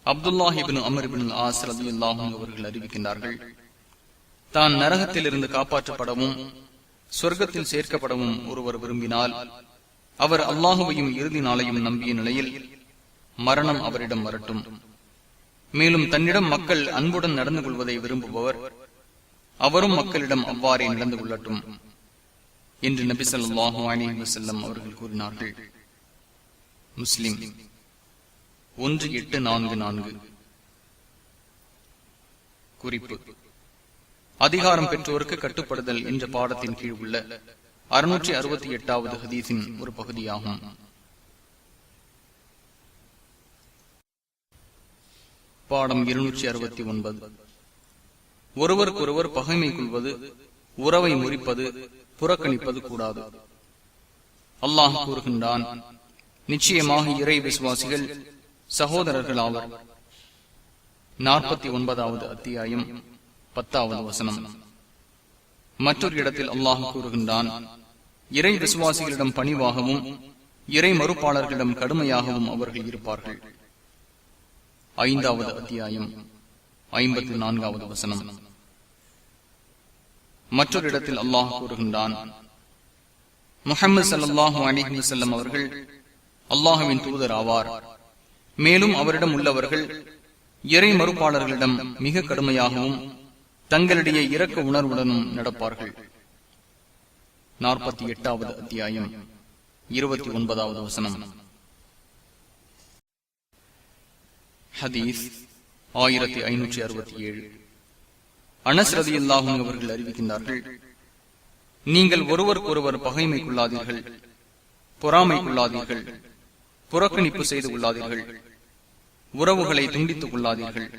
அப்துல்லாஹ் இப்னு அம்ர் இப்னு ஆஸ் ரலியல்லாஹு அன்ஹு அவர்கள் அறிவிக்கின்றார்கள், தான் நரகத்தில் இருந்து காப்பாற்றப்படவும் சொர்க்கத்தில் சேர்க்கப்படவும் ஒருவர் விரும்பினால் அவர் அல்லாஹுவையும் இறுதி நாளையும் நம்பிய நிலையில் மரணம் அவரிடம் வரட்டும். மேலும் தன்னிடம் மக்கள் அன்புடன் நடந்து கொள்வதை விரும்புபவர் அவரும் மக்களிடம் அவ்வாறே நடந்து கொள்ளட்டும் என்று நபி ஸல்லல்லாஹு அலைஹி வஸல்லம் அவர்கள் கூறினார்கள். முஸ்லிம் 1844. குறிப்பு: அதிகாரம் பெற்றோருக்கு கட்டுப்படுதல் என்ற பாடத்தின் கீழ் உள்ள 668வது ஹதீஸின் ஒரு பகுதியாகும். பாடம் 269. ஒருவருக்கொருவர் பகைமை கொள்வது, உறவை முறிப்பது, புறக்கணிப்பது கூடாது. அல்லாஹ் கூறுகின்றான், நிச்சயமாக இறை விசுவாசிகள் சகோதரர்கள் ஆவர். 49வது அத்தியாயம் 10வது வசனம். மற்றொரு இடத்தில் அல்லாஹ் கூறுகின்றான், இறை விசுவாசிகளிடம் பணிவாகவும் இறை மறுப்பாளர்களிடம் கடுமையாகவும் அவர்கள் இருப்பார்கள். 5வது அத்தியாயம் 54வது வசனம். மற்றொரு இடத்தில் அல்லாஹ் கூறுகின்றான், முஹம்மது ஸல்லல்லாஹு அலைஹி வஸல்லம் அவர்கள் அல்லாஹ்வின் தூதர் ஆவார். மேலும் அவரிடம் உள்ளவர்கள் இறை மறுப்பாளர்களிடம் மிக கடுமையாகவும் தங்களிடையே இரக்க உணர்வுடனும் நடப்பார்கள். 48வது அத்தியாயம் 29வது வசனம். ஹதீஸ் 1567. அனஸ் ரலியல்லாஹு அன்ஹு அவர்கள் அறிவிக்கின்றார்கள், நீங்கள் ஒருவருக்கொருவர் பகைமை கொள்ளாதீர்கள், பொறாமை கொள்ளாதீர்கள், புறக்கணிப்பு செய்து கொள்ளாதீர்கள், உறவுகளை துண்டித்துக் கொள்ளாதீர்கள்.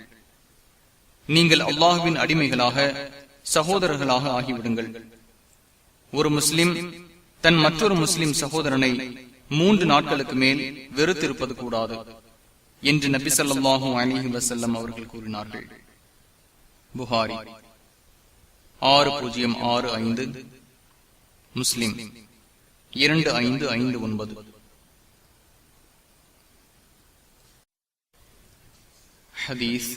நீங்கள் அல்லாஹ்வின் அடிமைகளாக சகோதரர்களாக ஆகிவிடுங்கள். ஒரு முஸ்லிம் தன் மற்றொரு முஸ்லிம் சகோதரனை 3 நாட்களுக்கு மேல் வெறுத்திருப்பது கூடாது என்று நபி ஸல்லல்லாஹு அலைஹி வஸல்லம் அவர்கள் கூறினார்கள். புகாரி 6065, முஸ்லிம் 2559. ஹதீஸ்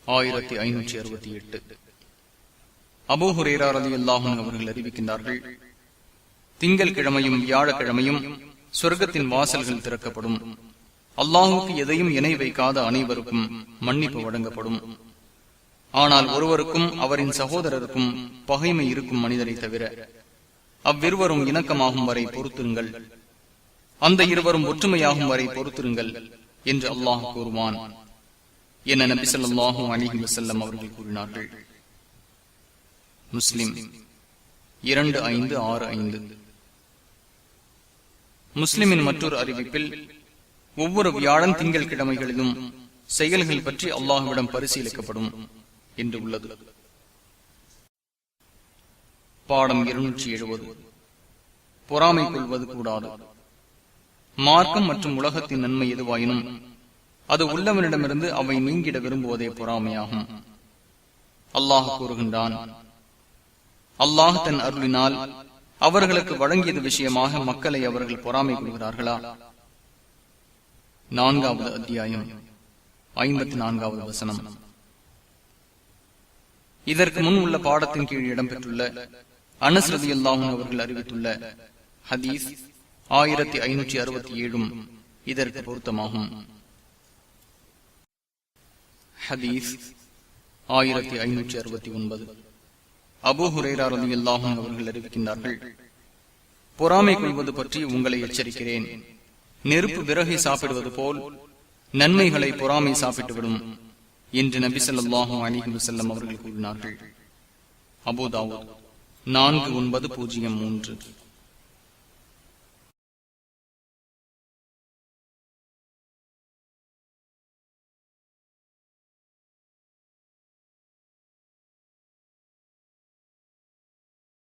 1568. அபூ ஹுரைரா ரலியல்லாஹு அன்ஹு அவர்கள் அறிவிக்கின்றார்கள், திங்கள் கிழமையும் வியாழக்கிழமையும் சொர்க்கத்தின் வாசல்கள் திறக்கப்படும். அல்லாஹுக்கு எதையும் இணை வைக்காத அனைவருக்கும் மன்னிப்பு வழங்கப்படும். ஆனால் ஒருவருக்கும் அவரின் சகோதரருக்கும் பகைமை இருக்கும் மனிதரை தவிர அவ்விருவரும் இணக்கமாகும் வரை பொறுத்திருங்கள், அந்த இருவரும் ஒற்றுமையாகும் வரை பொறுத்திருங்கள் என்று அல்லாஹ் கூறுவான் என நபி ஸல்லல்லாஹு அலைஹி வஸல்லம் அவர்கள் கூறினார்கள். முஸ்லிம் 2565. முஸ்லிமின் மற்றொரு அறிவிப்பில் ஒவ்வொரு வியாழன் திங்கள் கிழமைகளிலும் செயல்கள் பற்றி அல்லாஹ்விடம் பரிசீலிக்கப்படும் என்று உள்ளது. பாடம் 270. பொறாமை கொள்வது கூடாது. மார்க்கம் மற்றும் உலகத்தின் நன்மை எதுவாயினும் அது உள்ளவனிடமிருந்து அவை நீங்கிட விரும்புவதே பொறாமையாகும். அல்லாஹ் கூறுகின்றான், அல்லாஹ் தன் அருளினால் அவர்களுக்கு வழங்கியது விஷயமாக மக்களை அவர்கள் பொறாமை கொள்கிறார்களா? 4வது அத்தியாயம் 54வது வசனம். இதற்கு முன் உள்ள பாடத்தின் கீழ் இடம்பெற்றுள்ள அனஸ் ரலியல்லாஹு அன்ஹு அவர்கள் அறிவித்துள்ள ஹதீஸ் 1567 இதற்கு பொருத்தமாகும். ஹதீஸ் 1569. அபூ ஹுரைரா ரலியல்லாஹு அன்ஹு அவர்கள் அறிவிக்கின்றார்கள், பொறாமை கொள்வது பற்றி உங்களை எச்சரிக்கிறேன். நெருப்பு விறகை சாப்பிடுவது போல் நன்மைகளை பொறாமை சாப்பிட்டுவிடும் என்று நபி ஸல்லல்லாஹு அலைஹி வஸல்லம் அவர்கள் கூறினார்கள். அபூ தாவூத் 4903.